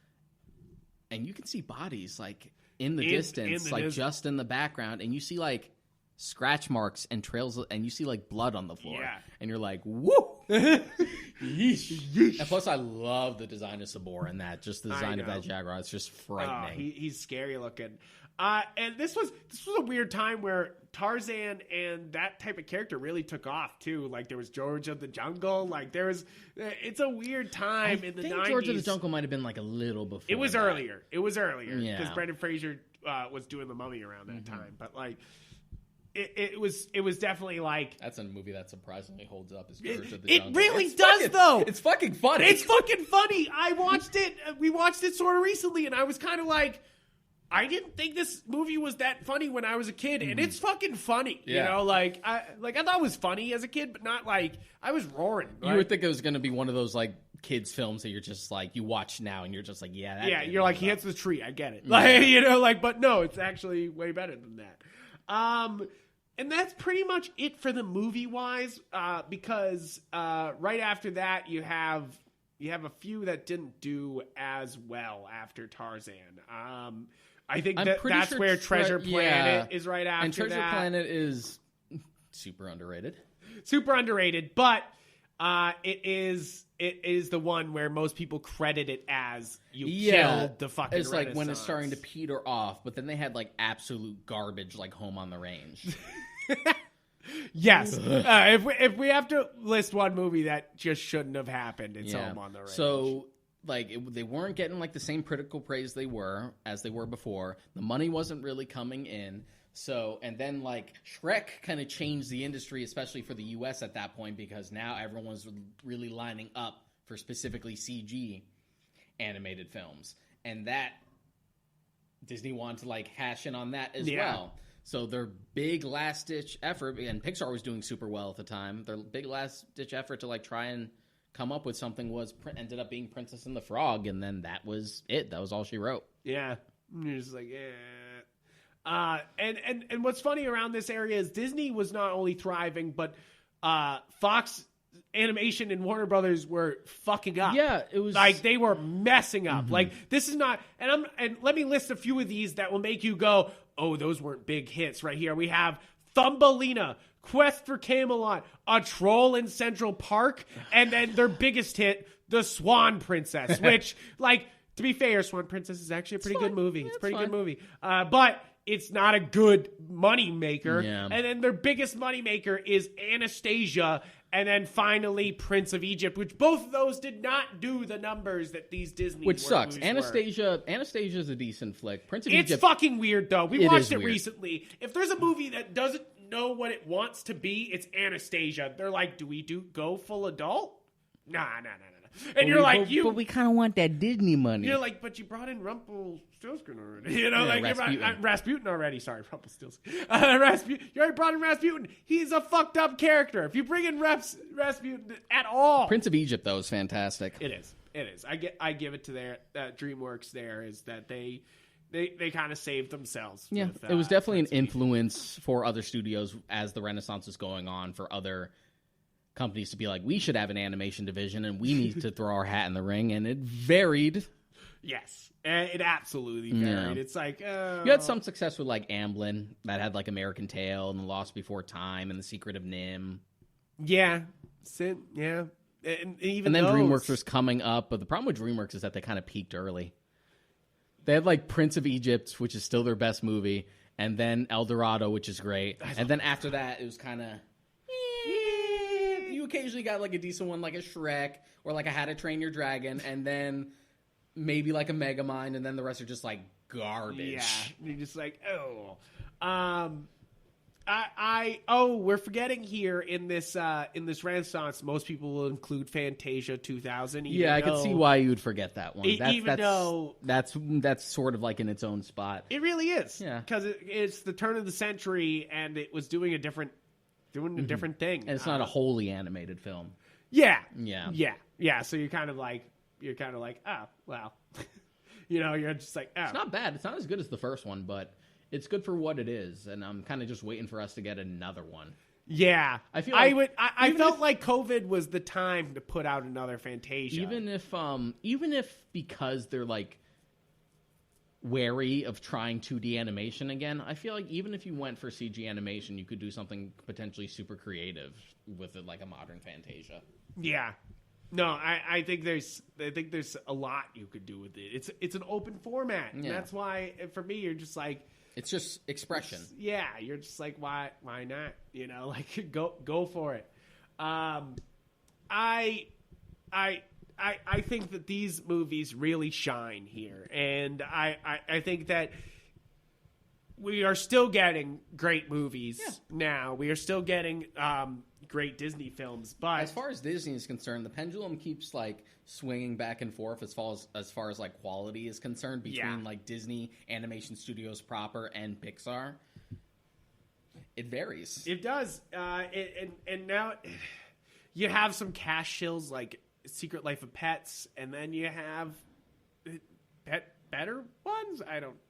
and you can see bodies like in the distance, just in the background, and you see like scratch marks and trails, and you see like blood on the floor. Yeah. And you're like, woo! Yeesh. And plus, I love the design of Sabor in that. Just the design of that Jaguar. It's just frightening. He's scary looking. And this was a weird time where Tarzan and that type of character really took off too. Like there was George of the Jungle. Like it's a weird time in the 90s. George of the Jungle might have been like a little before. It was that. earlier. It was earlier because Yeah. Brendan Fraser was doing The Mummy around that time. But like it was definitely like That's a movie that surprisingly holds up. Is George of the it Jungle. really It's does fucking- though. It's fucking funny. It's fucking funny. I watched it. We watched it sort of recently, and I was kind of like, I didn't think this movie was that funny when I was a kid, and it's fucking funny. Yeah. You know, like I thought it was funny as a kid, but not like I was roaring. You would think it was going to be one of those like kids films that you're just like you watch now and you're just like that didn't you're like hold he up. hits the tree. I get it. Like you know, like but no, it's actually way better than that. And that's pretty much it for the movie wise, because right after that you have a few that didn't do as well after Tarzan. I think that's sure where Treasure Planet is right after and Treasure that. Planet is super underrated. Super underrated, but it is the one where most people credit it as killed the fucking It's like when it's Renaissance. starting to peter off, but then they had like absolute garbage like Home on the Range. Yes. If we have to list one movie that just shouldn't have happened, it's Home on the Range. So like they weren't getting like the same critical praise they were before. The money wasn't really coming in. So, and then like Shrek kind of changed the industry, especially for the US at that point, because now everyone's really lining up for specifically CG animated films. And that Disney wanted to like hash in on that as well. So their big last ditch effort, and Pixar was doing super well at the time, their big last ditch effort to like try and come up with something ended up being Princess and the Frog, and then that was it. That was all she wrote. Yeah. You're just like, and what's funny around this area is Disney was not only thriving, but Fox Animation and Warner Brothers were fucking up. Yeah, it was like they were messing up. Like this is not, and let me list a few of these that will make you go, oh, those weren't big hits right here. We have Thumbelina, Quest for Camelot, A Troll in Central Park, and then their biggest hit, The Swan Princess, which, like, to be fair, Swan Princess is actually a pretty good movie. It's a pretty good movie. But it's not a good money maker. Yeah. And then their biggest money maker is Anastasia, and then finally Prince of Egypt, which both of those did not do the numbers that these Disney Which sucks. movies were. Anastasia's a decent flick. Prince of It's Egypt. fucking weird, though. We It watched is it weird. recently. If there's a movie that doesn't know what it wants to be, it's Anastasia. They're like, do we go full adult? Nah. And you're like, but we kind of want that Disney money. You're like, but you brought in Rumpelstiltskin already. You know, Yeah, like Rasputin. Rasputin already. Sorry, Rumpelstiltskin. Rasputin. You already brought in Rasputin. He's a fucked up character. If you bring in Rasputin at all, Prince of Egypt, though, is fantastic. it is. I give it to their DreamWorks. There is that they kind of saved themselves. Yeah, with, it was definitely an Prince of Egypt. influence for other studios as the Renaissance was going on for other companies to be like, we should have an animation division and we need to throw our hat in the ring, and it varied. Yes, it absolutely varied. Yeah. It's like You had some success with like Amblin that had like American Tail and The Lost Before Time and The Secret of Nim. yeah, yeah, and even And then those, DreamWorks was coming up, but the problem with DreamWorks is that they kind of peaked early. They had like Prince of Egypt, which is still their best movie, and then El Dorado, which is great. And then after that, it was kind of... You occasionally got like a decent one like a Shrek or like a How to Train Your Dragon, and then maybe like a Megamind, and then the rest are just like garbage. Yeah, you're just like, we're forgetting here in this Renaissance, most people will include Fantasia 2000. Yeah, I could see why you would forget that one. Though That's sort of like in its own spot. it really is, Yeah. because it's the turn of the century and it was doing a different thing, And it's not a wholly animated film. Yeah. So you're kind of like, oh well, you're just like, oh, It's not bad. It's not as good as the first one, but it's good for what it is. And I'm kind of just waiting for us to get another one. yeah. I feel like I felt like COVID was the time to put out another Fantasia. Even if because they're like wary of trying 2D animation again, I feel like even if you went for CG animation, you could do something potentially super creative with it, like a modern Fantasia. Yeah. No, I think there's a lot you could do with it. It's an open format. And Yeah. that's why for me you're just like, It's just expression. yeah, you're just like, why not? Like go for it. I think that these movies really shine here, and I think that we are still getting great movies now. We are still getting great Disney films, but As far as Disney is concerned, the pendulum keeps like swinging back and forth as far as like quality is concerned between like Disney Animation Studios proper and Pixar. It varies. it does. And now you have some cash shills like Secret Life of Pets, and then you have better ones.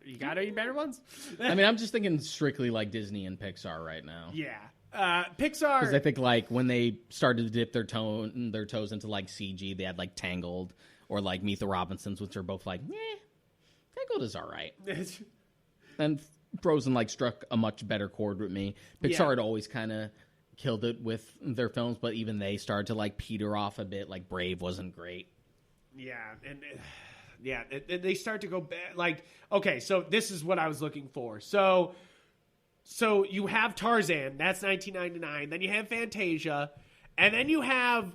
You got any better ones? I mean, I'm just thinking strictly like Disney and Pixar right now. Yeah. Pixar. Because I think like when they started to dip their toes into like CG, they had like Tangled or like Meet the Robinsons, which are both like, Tangled is all right. And Frozen like struck a much better chord with me. Pixar had always kind of killed it with their films, but even they started to like peter off a bit. Like Brave wasn't great. Yeah, and they start to go back. Like, okay, so this is what I was looking for. So you have Tarzan, that's 1999. Then you have Fantasia, and then you have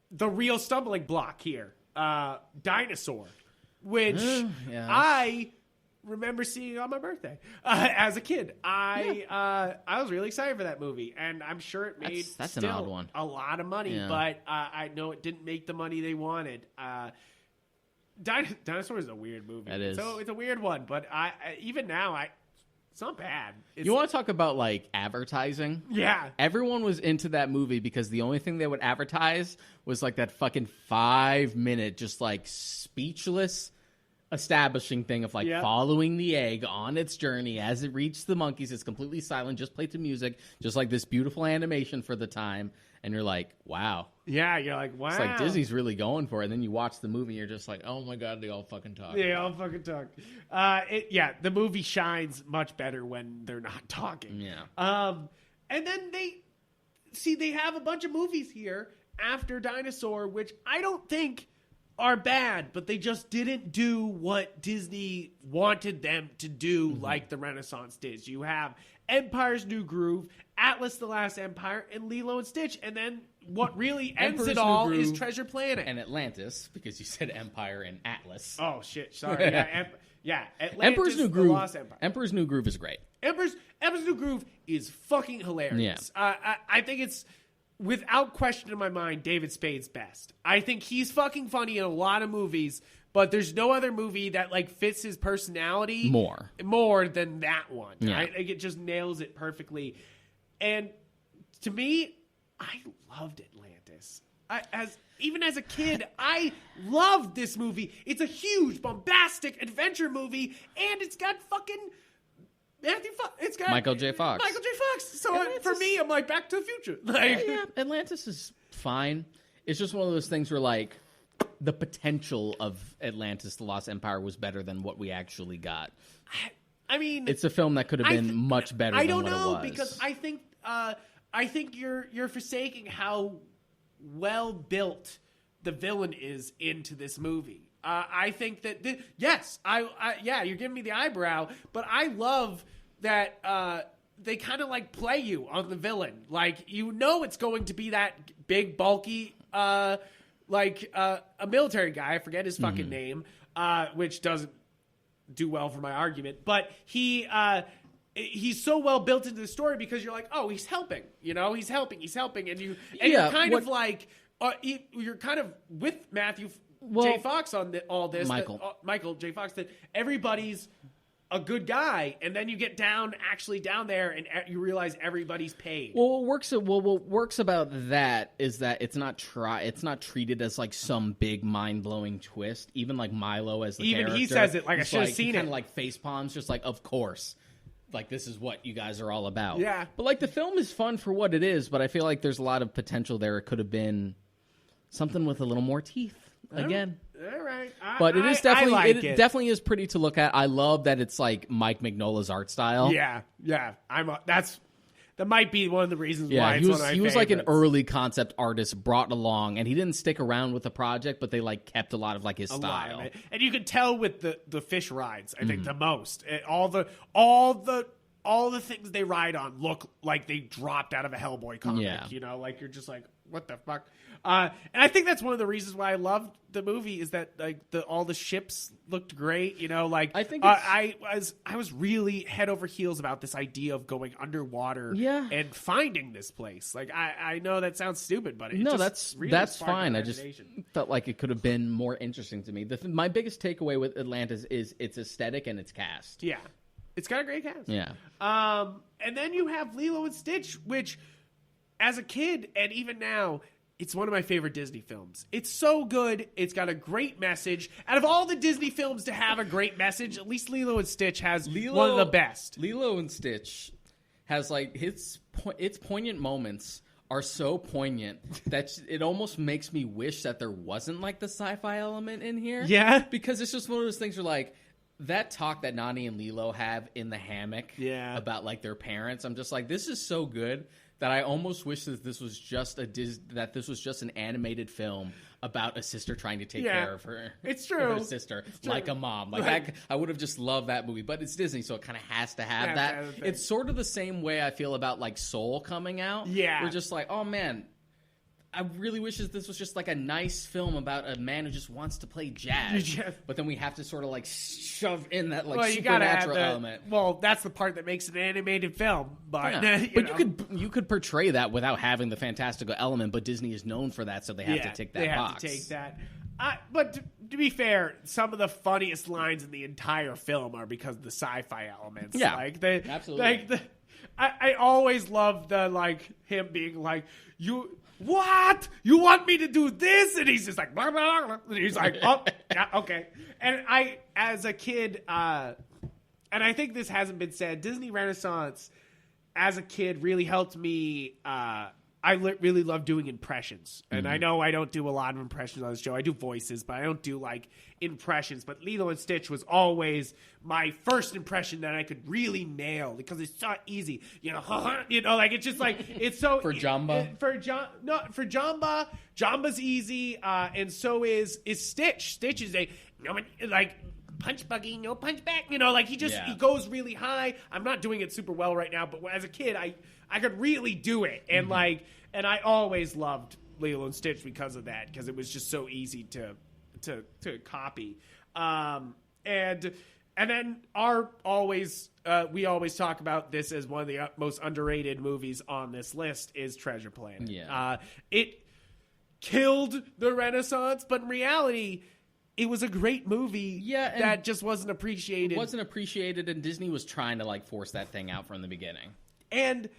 the real stumbling block here, Dinosaur, which I remember seeing on my birthday as a kid. I was really excited for that movie, and I'm sure it made That's an still odd one. a lot of money, Yeah. but I know it didn't make the money they wanted. Dinosaur is a weird movie. It is. So it's a weird one, but even now it's not bad. It's, You want to talk about like advertising? yeah. Everyone was into that movie because the only thing they would advertise was like that fucking 5-minute, just like speechless establishing thing of like following the egg on its journey as it reached the monkeys. It's completely silent, just played to music, just like this beautiful animation for the time. and you're like, wow. Yeah, you're like, wow. It's like Disney's really going for it. And then you watch the movie and you're just like, oh my God, they all fucking talk. They all fucking talk. The movie shines much better when they're not talking. Yeah. And then they have a bunch of movies here after Dinosaur, which I don't think are bad, but they just didn't do what Disney wanted them to do like the Renaissance did. You have Empire's New Groove, Atlas the Last Empire, and Lilo and Stitch. And then what really ends Emperor's it New all Groove is Treasure Planet. And Atlantis, because you said Empire and Atlas. Oh, shit. Sorry. Atlantis, Emperor's New Groove. The Lost Empire. Emperor's New Groove is great. Emperor's New Groove is fucking hilarious. I think it's, without question in my mind, David Spade's best. I think he's fucking funny in a lot of movies, but there's no other movie that like fits his personality more than that one. Yeah. I think it just nails it perfectly. And to me, I loved Atlantis. Even as a kid, I loved this movie. It's a huge, bombastic adventure movie, and it's got fucking it's got Michael J. Fox. So for me, I'm like, Back to the Future. Like, Yeah, Atlantis is fine. It's just one of those things where, like, the potential of Atlantis, The Lost Empire, was better than what we actually got. I mean, It's a film that could have been much better than what it was. I don't know, because I think you're forsaking how well built the villain is into this movie. I think that you're giving me the eyebrow, but I love that they kind of like play you on the villain. Like, it's going to be that big, bulky, a military guy. I forget his fucking name, which doesn't do well for my argument. But he's so well built into the story because you're like, oh, he's helping. He's helping, and you're kind of like you're kind of with Matthew J. Fox on all this. Michael J. Fox, that everybody's a good guy, and then you get down there, and you realize everybody's paid. Well, what works about that is that it's not treated as like some big mind blowing twist. Even like Milo as the character, even he says it like, I should have seen it. Kind of like face palms, just like, of course. Like, this is what you guys are all about. Yeah. But like, the film is fun for what it is, but I feel like there's a lot of potential there. It could have been something with a little more teeth. Again. All right. But it is definitely it definitely is pretty to look at. I love that it's like Mike Mignola's art style. Yeah. That might be one of the reasons why it's one of my he was like an favorites. early concept artist brought along, and he didn't stick around with the project, but they like kept a lot of like his style. And you could tell with the fish rides, I think the most. All the things they ride on look like they dropped out of a Hellboy comic. Yeah. Like you're just like, what the fuck? And I think that's one of the reasons why I loved the movie is that like all the ships looked great. Like I think I was really head over heels about this idea of going underwater and finding this place. Like I know that sounds stupid, but that's fine. I just felt like it could have been more interesting to me. My biggest takeaway with Atlantis is its aesthetic and its cast. Yeah. It's got a great cast. Yeah. And then you have Lilo and Stitch, which as a kid and even now, it's one of my favorite Disney films. It's so good. It's got a great message. Out of all the Disney films to have a great message, at least Lilo and Stitch has one of the best. Lilo and Stitch has like its poignant moments are so poignant that it almost makes me wish that there wasn't like the sci-fi element in here. Yeah. Because it's just one of those things where like that talk that Nani and Lilo have in the hammock about like their parents, I'm just like, this is so good that I almost wish that this was just an animated film about a sister trying to take care of her. It's true. Her sister, like a mom. Like I would have just loved that movie, but it's Disney, so it kind of has to have that. It's sort of the same way I feel about like Soul coming out. Yeah, we're just like, oh man, I really wish that this was just like a nice film about a man who just wants to play jazz. But then we have to sort of like shove in that like supernatural element. Well, that's the part that makes it an animated film. But you could portray that without having the fantastical element. But Disney is known for that, so they have to tick that box. They have to take that. But to be fair, some of the funniest lines in the entire film are because of the sci-fi elements. Yeah, absolutely. I always love him being like, what? You want me to do this? And he's just like, blah, blah, blah. And he's like, oh, yeah, okay. And as a kid, and I think this hasn't been said, Disney Renaissance, as a kid, really helped me really love doing impressions. And I know I don't do a lot of impressions on this show. I do voices, but I don't do like impressions. But Lilo and Stitch was always my first impression that I could really nail because it's so easy. Like it's just like it's so For Jamba? for Jamba, Jamba's easy, and so is Stitch. Stitch is like punch buggy, no punch back. Like he goes really high. I'm not doing it super well right now, but as a kid, I could really do it, and and I always loved Lilo and Stitch because of that, because it was just so easy to copy. And then we always talk about this as one of the most underrated movies on this list is Treasure Planet. Yeah. It killed the Renaissance, but in reality, it was a great movie that just wasn't appreciated. It wasn't appreciated, and Disney was trying to like force that thing out from the beginning. And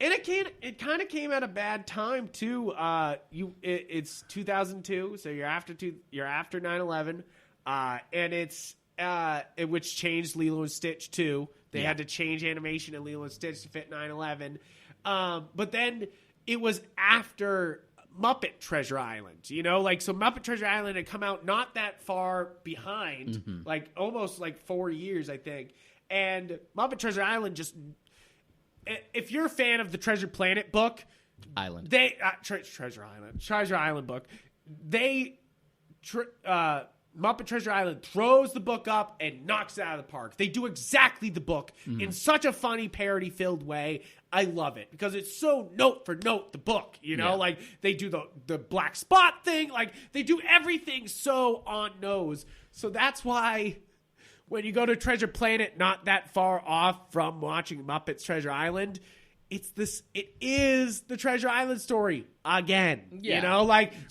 it kind of came at a bad time too. It's 2002, so you're after 9/11, and it's which changed Lilo and Stitch too. They had to change animation in Lilo and Stitch to fit 9/11. But then it was after Muppet Treasure Island, so Muppet Treasure Island had come out not that far behind, like almost like 4 years, I think. And Muppet Treasure Island just, if you're a fan of the Treasure Planet book, Treasure Island book, Muppet Treasure Island throws the book up and knocks it out of the park. They do exactly the book in such a funny, parody-filled way. I love it because it's so note for note the book, like they do the black spot thing, like they do everything so on nose. So that's why when you go to Treasure Planet, not that far off from watching Muppets Treasure Island, it is the Treasure Island story again.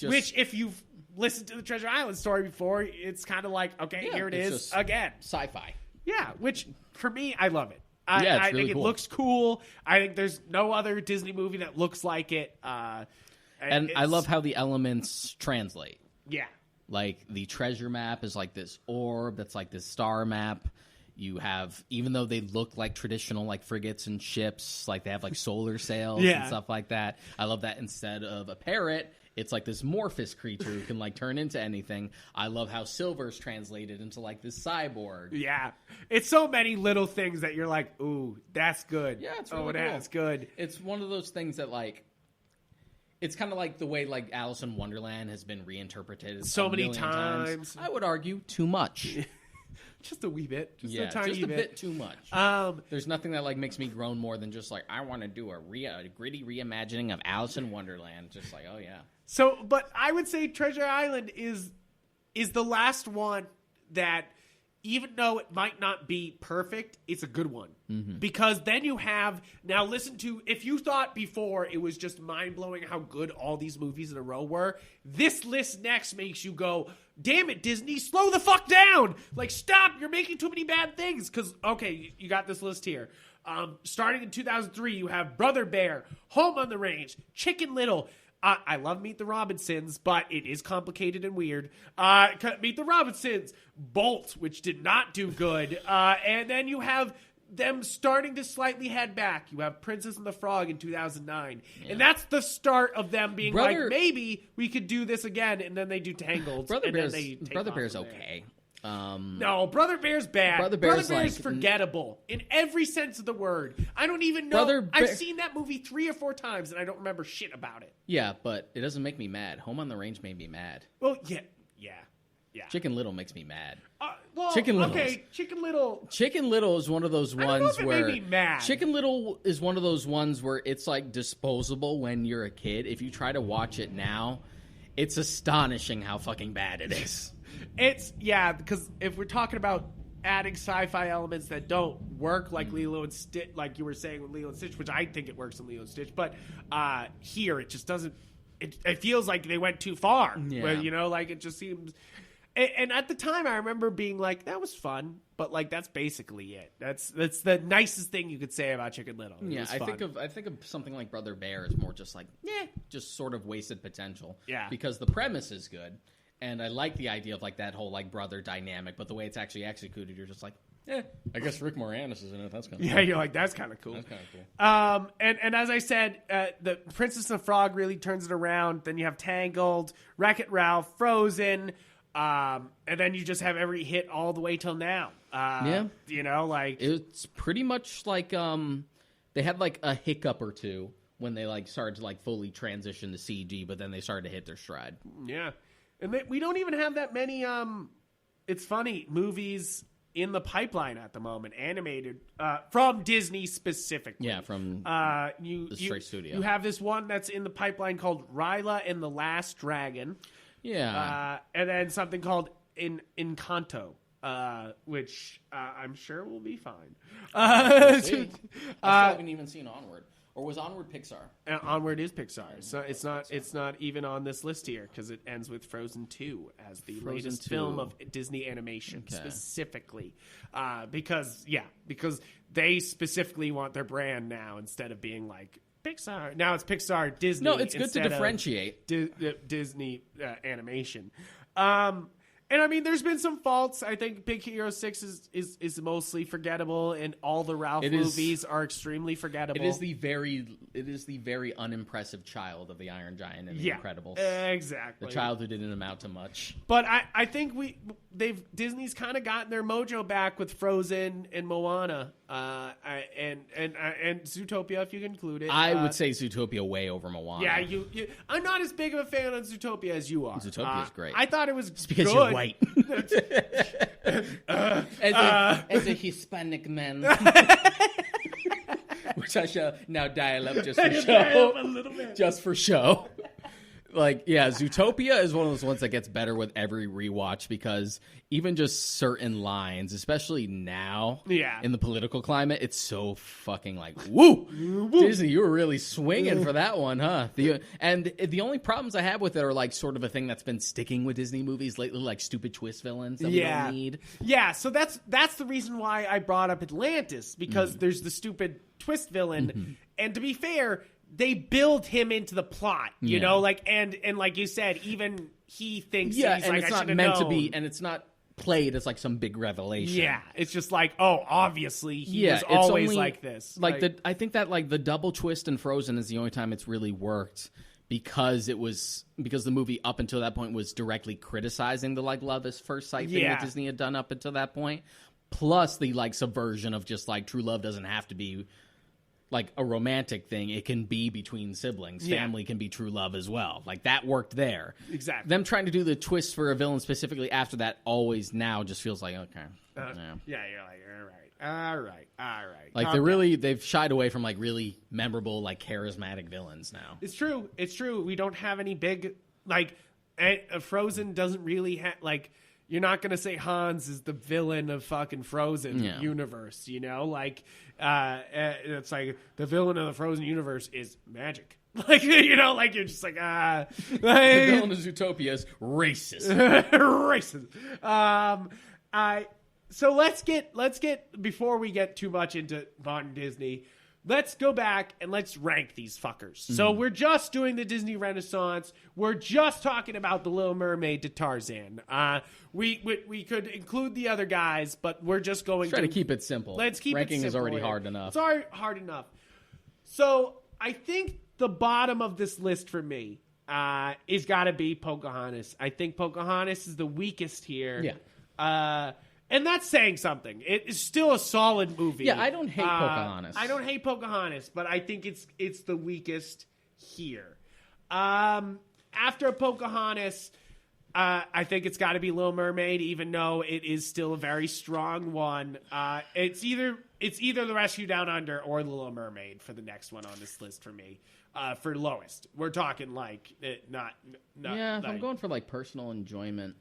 Which if you've listened to the Treasure Island story before, it's kind of like, okay, here it is again. Sci-fi. Yeah, which for me, I love it. It's I really think cool. It looks cool. I think there's no other Disney movie that looks like it. And I love how the elements translate. Yeah. Like the treasure map is like this orb that's like this star map. You have, even though they look like traditional like frigates and ships, like they have like solar sails and stuff like that. I love that instead of a parrot, it's like this Morphous creature who can like turn into anything. I love how Silver's translated into like this cyborg. Yeah. It's so many little things that you're like, ooh, that's good. Yeah, it's really cool. That's good. It's one of those things that like, it's kind of like the way like Alice in Wonderland has been reinterpreted so many times. I would argue too much. Just a wee bit. Just a bit too much. There's nothing that like makes me groan more than just like, I want to do a gritty reimagining of Alice in Wonderland. Just like, oh yeah. So, but I would say Treasure Island is the last one that, even though it might not be perfect, it's a good one. Because then you have, now listen to, if you thought before it was just mind-blowing how good all these movies in a row were, this list next makes you go, damn it, Disney, slow the fuck down. Like, stop, you're making too many bad things. Because, okay, you got this list here. Starting in 2003, you have Brother Bear, Home on the Range, Chicken Little. I love Meet the Robinsons, but it is complicated and weird. Meet the Robinsons, Bolt, which did not do good. And then you have them starting to slightly head back. You have Princess and the Frog in 2009. Yeah. And that's the start of them being like, maybe we could do this again. And then they do Tangled. Brother Bear's okay. No, Brother Bear's bad. Brother Bear's forgettable in every sense of the word. I don't even know. I've seen that movie 3 or 4 times and I don't remember shit about it. Yeah, but it doesn't make me mad. Home on the Range made me mad. Well, yeah. Chicken Little makes me mad. Chicken Little is one of those ones where made me mad. Chicken Little is one of those ones where it's like disposable when you're a kid. If you try to watch it now, it's astonishing how fucking bad it is. Because if we're talking about adding sci-fi elements that don't work, like Lilo and Stitch, like you were saying with Lilo and Stitch, which I think it works in Lilo and Stitch, but here it just doesn't. It feels like they went too far. Yeah. Where, like it just seems. And at the time, I remember being like, "That was fun," but like that's basically it. That's the nicest thing you could say about Chicken Little. I think of something like Brother Bear as more just like, just sort of wasted potential. Yeah, because the premise is good. And I like the idea of like that whole like brother dynamic, but the way it's actually executed, you're just like, I guess Rick Moranis is in it. That's kind of Yeah, you're like, that's kind of cool. That's kind of cool. And as I said, the Princess and the Frog really turns it around. Then you have Tangled, Wreck-It Ralph, Frozen, and then you just have every hit all the way till now. You know, like It's pretty much like they had like a hiccup or two when they like started to like fully transition to CG, but then they started to hit their stride. yeah, and we don't even have that many. It's funny, movies in the pipeline at the moment, animated from Disney specifically. Yeah, from the Stray Studio. You have this one that's in the pipeline called Ryla and the Last Dragon. Yeah. And then something called Encanto, which I'm sure will be fine. I still haven't even seen Onward. Or was Onward Pixar? Onward is Pixar. So it's not even on this list here because it ends with Frozen 2 as the latest 2. film of Disney animation specifically. Because they specifically want their brand now instead of being like Pixar. Now it's Pixar Disney. No, it's good to differentiate. Disney animation. And I mean, there's been some faults. I think Big Hero 6 is mostly forgettable, and all the Ralph movies are extremely forgettable. It is the very unimpressive child of the Iron Giant and the Incredibles. Exactly. The child who didn't amount to much. But I think Disney's kind of gotten their mojo back with Frozen and Moana, and Zootopia, if you can include it. I would say Zootopia way over Moana. Yeah, I'm not as big of a fan of Zootopia as you are. Zootopia's great. I thought it was because good. you're white. As a Hispanic man. Which I shall now dial up just for show. A little bit. Just for show. Like, yeah, Zootopia is one of those ones that gets better with every rewatch because even just certain lines, especially now in the political climate, it's so fucking like, woo! Disney, you were really swinging for that one, huh? And the only problems I have with it are like sort of a thing that's been sticking with Disney movies lately, like stupid twist villains that we don't need. Yeah, so that's the reason why I brought up Atlantis, because there's the stupid twist villain. And to be fair, they build him into the plot, you know, like and like you said, even he thinks he's and like, it's I not meant to be, and it's not played as like some big revelation. Yeah, it's just like, oh, obviously he was always only, like this. I think that like the double twist in Frozen is the only time it's really worked because the movie up until that point was directly criticizing the like love at first sight thing that Disney had done up until that point. Plus the like subversion of just like true love doesn't have to be like a romantic thing. It can be between siblings. Family can be true love as well. Like that worked there. Exactly. Them trying to do the twist for a villain specifically after that always now just feels like, okay. Yeah, you're like, all right. Like they've shied away from like really memorable, like charismatic villains now. It's true. We don't have any big, like, Frozen doesn't really have, like, you're not going to say Hans is the villain of fucking Frozen universe, you know? Like, it's like the villain of the Frozen universe is magic. Like, you know, like you're just like, The villain of Zootopia is racist. So let's get, before we get too much into modern Disney, let's go back and let's rank these fuckers. So we're just doing the Disney Renaissance. We're just talking about The Little Mermaid to Tarzan. We could include the other guys, but we're just going Try to keep it simple. Let's keep Ranking it simple. is already hard enough. It's already hard enough. So I think the bottom of this list for me is got to be Pocahontas. I think Pocahontas is the weakest here. Yeah. And that's saying something. It is still a solid movie. Yeah, I don't hate Pocahontas. I don't hate Pocahontas, but I think it's the weakest here. After Pocahontas, I think it's got to be Little Mermaid, even though it is still a very strong one. It's either The Rescue Down Under or The Little Mermaid for the next one on this list for me. For lowest, we're talking like not. Yeah, if I'm going for like personal enjoyment.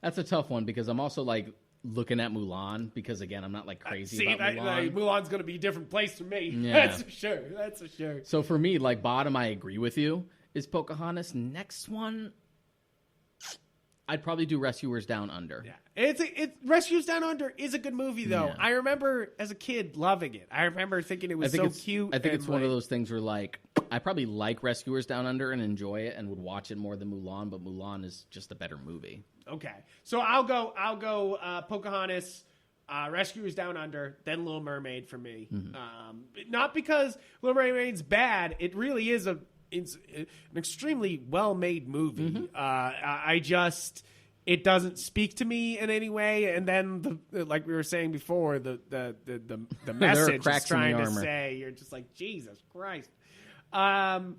That's a tough one because I'm also like looking at Mulan because again I'm not like crazy about Mulan. Mulan's going to be a different place for me. Yeah. That's for sure. So for me, like bottom, I agree with you. Is Pocahontas. Next one, I'd probably do Rescuers Down Under. Yeah, it's Rescuers Down Under is a good movie though. Yeah. I remember as a kid loving it. I remember thinking it was so cute. I think it's one of like- those things where like I probably like Rescuers Down Under and enjoy it and would watch it more than Mulan, but Mulan is just a better movie. Okay, so I'll go Pocahontas, Rescuers Down Under, then Little Mermaid for me. Not because Little Mermaid's bad. It really is it's an extremely well-made movie. It doesn't speak to me in any way. And then, like we were saying before, the message is trying to say, you're just like, Jesus Christ. And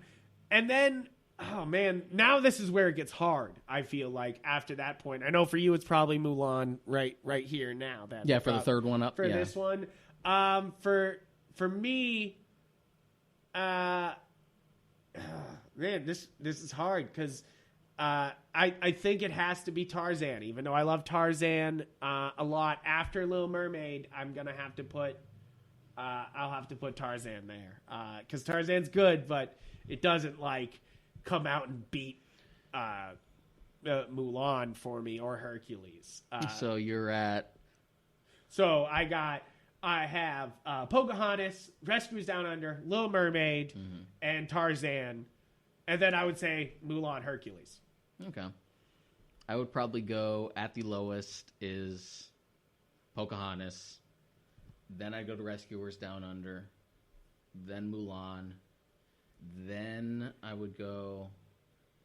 then, oh man, now this is where it gets hard. I feel like after that point, I know for you it's probably Mulan right here now. For the third one up. For this one, for me, man, this is hard because I think it has to be Tarzan. Even though I love Tarzan a lot, after Little Mermaid, I'm gonna have to put I'll have to put Tarzan there because Tarzan's good, but it doesn't like come out and beat Mulan for me or Hercules. So you're at. So I have Pocahontas, Rescuers Down Under, Little Mermaid, and Tarzan. And then I would say Mulan, Hercules. Okay. I would probably go at the lowest is Pocahontas. Then I'd go to Rescuers Down Under. Then Mulan. Then I would go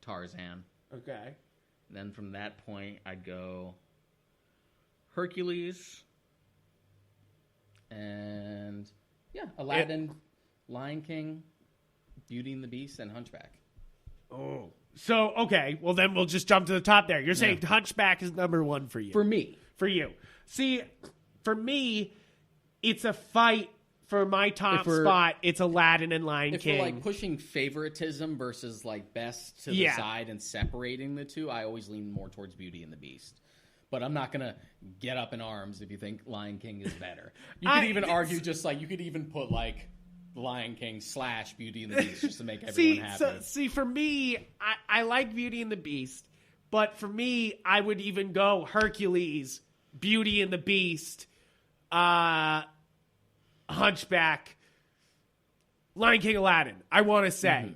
Tarzan. Okay. Then from that point, I'd go Hercules. And, Aladdin, Lion King, Beauty and the Beast, and Hunchback. Oh. So, okay. Well, then we'll just jump to the top there. You're saying Hunchback is number one for you. For me. For you. See, for me, it's a fight for my top spot. It's Aladdin and Lion King. If we're, like, pushing favoritism versus, like, best to the side and separating the two, I always lean more towards Beauty and the Beast. But I'm not going to get up in arms if you think Lion King is better. You could even argue just, like, you could even put, like, Lion King / Beauty and the Beast just to make everyone happy. For me, I like Beauty and the Beast, but for me, I would even go Hercules, Beauty and the Beast, Hunchback, Lion King, Aladdin. I want to say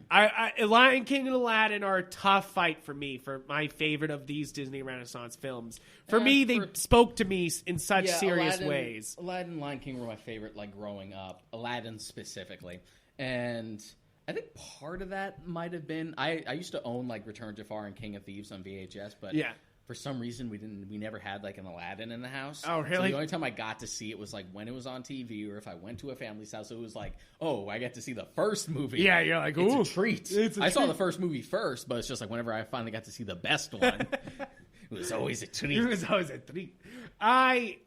Lion King and Aladdin are a tough fight for me for my favorite of these Disney Renaissance films. For me, they spoke to me in such serious ways. Aladdin and Lion King were my favorite, like growing up. Aladdin specifically, and I think part of that might have been I used to own like Return to Jafar and King of Thieves on VHS, but for some reason we never had like an Aladdin in the house. Oh, really? So the only time I got to see it was like when it was on TV or if I went to a family's house. So it was like, oh, I get to see the first movie. Yeah, you're like, it's ooh, a treat. I saw the first movie first, but it's just like whenever I finally got to see the best one, it was always a treat. It was always a treat. I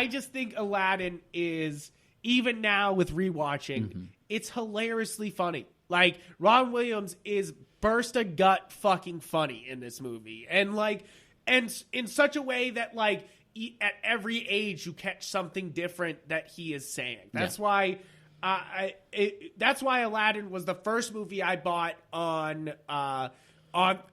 just think Aladdin is, even now with rewatching, it's hilariously funny. Like, Ron Williams is burst a gut fucking funny in this movie. And like, and in such a way that like at every age you catch something different that he is saying. That's why that's why Aladdin was the first movie I bought on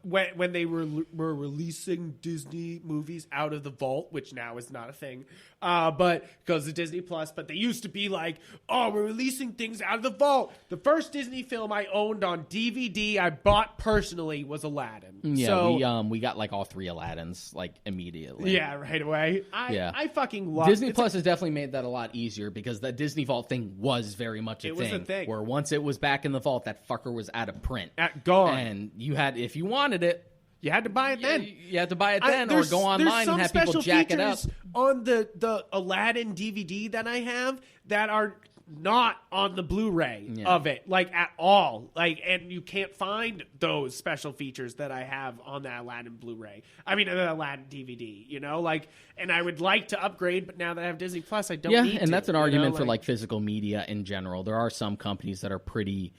when they were releasing Disney movies out of the vault, which now is not a thing, but because of Disney Plus. But they used to be like, oh, we're releasing things out of the vault. The first Disney film I owned on DVD I bought personally was Aladdin. Yeah, so, we got like all 3 Aladdins like immediately. Yeah, right away. I fucking love Disney Plus has definitely made that a lot easier because the Disney Vault thing was very much a thing. Where once it was back in the vault, that fucker was out of print, gone, and you had, if you wanted it, you had to buy it then. You had to buy it then, or go online and have people jack it up. On the Aladdin DVD that I have that are not on the Blu-ray of it, like at all. Like, and you can't find those special features that I have on that Aladdin Blu-ray. I mean, the Aladdin DVD. You know, like, and I would like to upgrade, but now that I have Disney Plus, I don't. need and to, that's an argument for like physical media in general. There are some companies that are pretty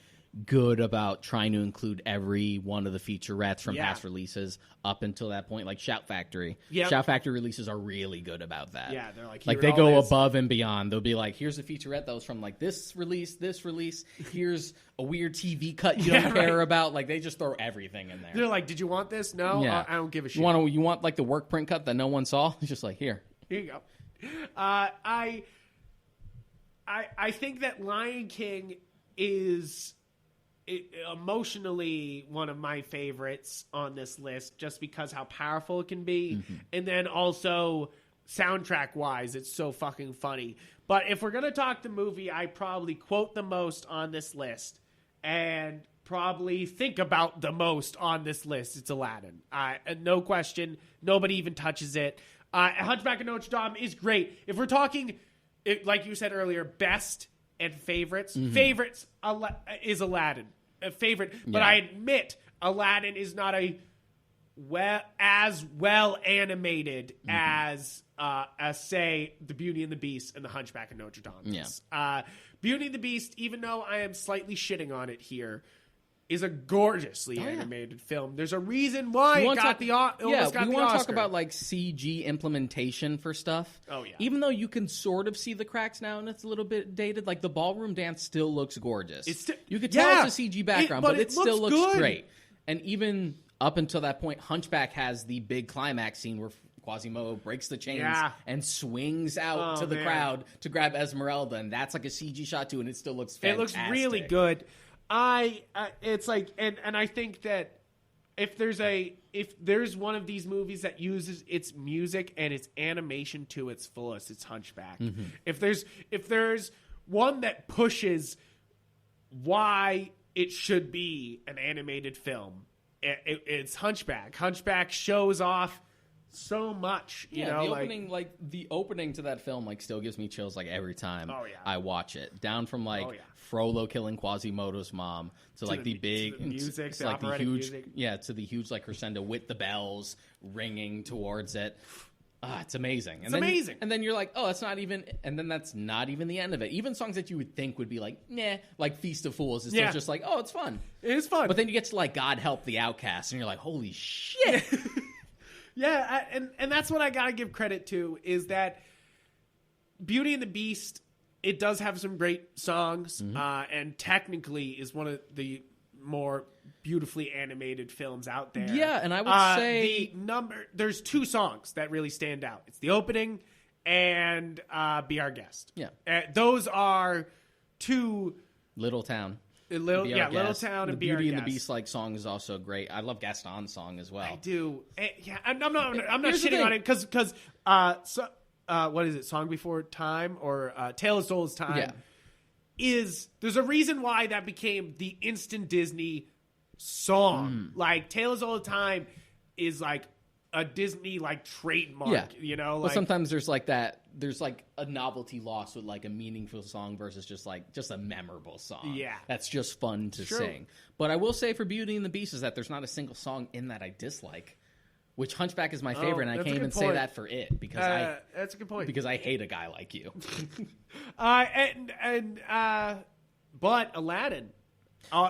good about trying to include every one of the featurettes from Yeah. past releases up until that point. Like Shout Factory. Yep. Shout Factory releases are really good about that. Yeah, they're like, Like here they it all go is. above and beyond. They'll be like, here's a featurette that was from like this release. Here's a weird TV cut you don't care about. Like they just throw everything in there. They're like, did you want this? No, Yeah. I don't give a shit. You want like the work print cut that no one saw? It's just like, here. Here you go. I think that Lion King is emotionally one of my favorites on this list, just because how powerful it can be, and then also soundtrack wise, it's so fucking funny. But if we're gonna talk the movie I probably quote the most on this list, and probably think about the most on this list, it's Aladdin. No question, nobody even touches it. Hunchback of Notre Dame is great. If we're talking, like you said earlier, best and favorites, favorites is Aladdin. A favorite, but Yeah. I admit Aladdin is not as well animated as say the Beauty and the Beast and the Hunchback of Notre Dame is. Beauty and the Beast, even though I am slightly shitting on it here, is a gorgeously animated film. There's a reason why it got the Oscar. we want to talk about like CG implementation for stuff. Oh, yeah. Even though you can sort of see the cracks now and it's a little bit dated, like the ballroom dance still looks gorgeous. You could tell it's a CG background, but it still looks good. great. And even up until that point, Hunchback has the big climax scene where Quasimodo breaks the chains and swings out to the crowd to grab Esmeralda, and that's like a CG shot too, and it still looks fantastic. It looks really good. It's like, and I think that if there's one of these movies that uses its music and its animation to its fullest, it's Hunchback. If there's one that pushes why it should be an animated film, it's Hunchback. Hunchback shows off so much, you know, the opening to that film still gives me chills every time I watch it. Down from Frollo killing Quasimodo's mom to the big music, to, the operatic huge music. to the huge crescendo with the bells ringing towards it. It's amazing. It's amazing. And then you're like, oh, that's not even the end of it. Even songs that you would think would be nah, like Feast of Fools, is still just oh, it's fun. It is fun. But then you get to God Help the Outcast, and you're like, holy shit. Yeah, and that's what I gotta give credit to, is that Beauty and the Beast, it does have some great songs, and technically is one of the more beautifully animated films out there. Yeah, and I would say there's two songs that really stand out. It's the opening and Be Our Guest. Yeah. Those are two... Little Town. Little Town and Be Our Beauty Guest. and the Beast song is also great. I love Gaston's song as well. I do. I'm not Here's the shitting thing. on it because what is it? Song Before Time or Tale as Old as Time? Yeah. There's a reason why that became the instant Disney song. Tale as Old as Time is a Disney trademark. You know, but sometimes there's there's a novelty loss with a meaningful song versus just a memorable song. Yeah. That's just fun to sing. But I will say for Beauty and the Beast is that there's not a single song in that I dislike, which Hunchback is my favorite, and I that's can't a even good say point. that for it because that's a good point. because I hate a guy like you. But Aladdin.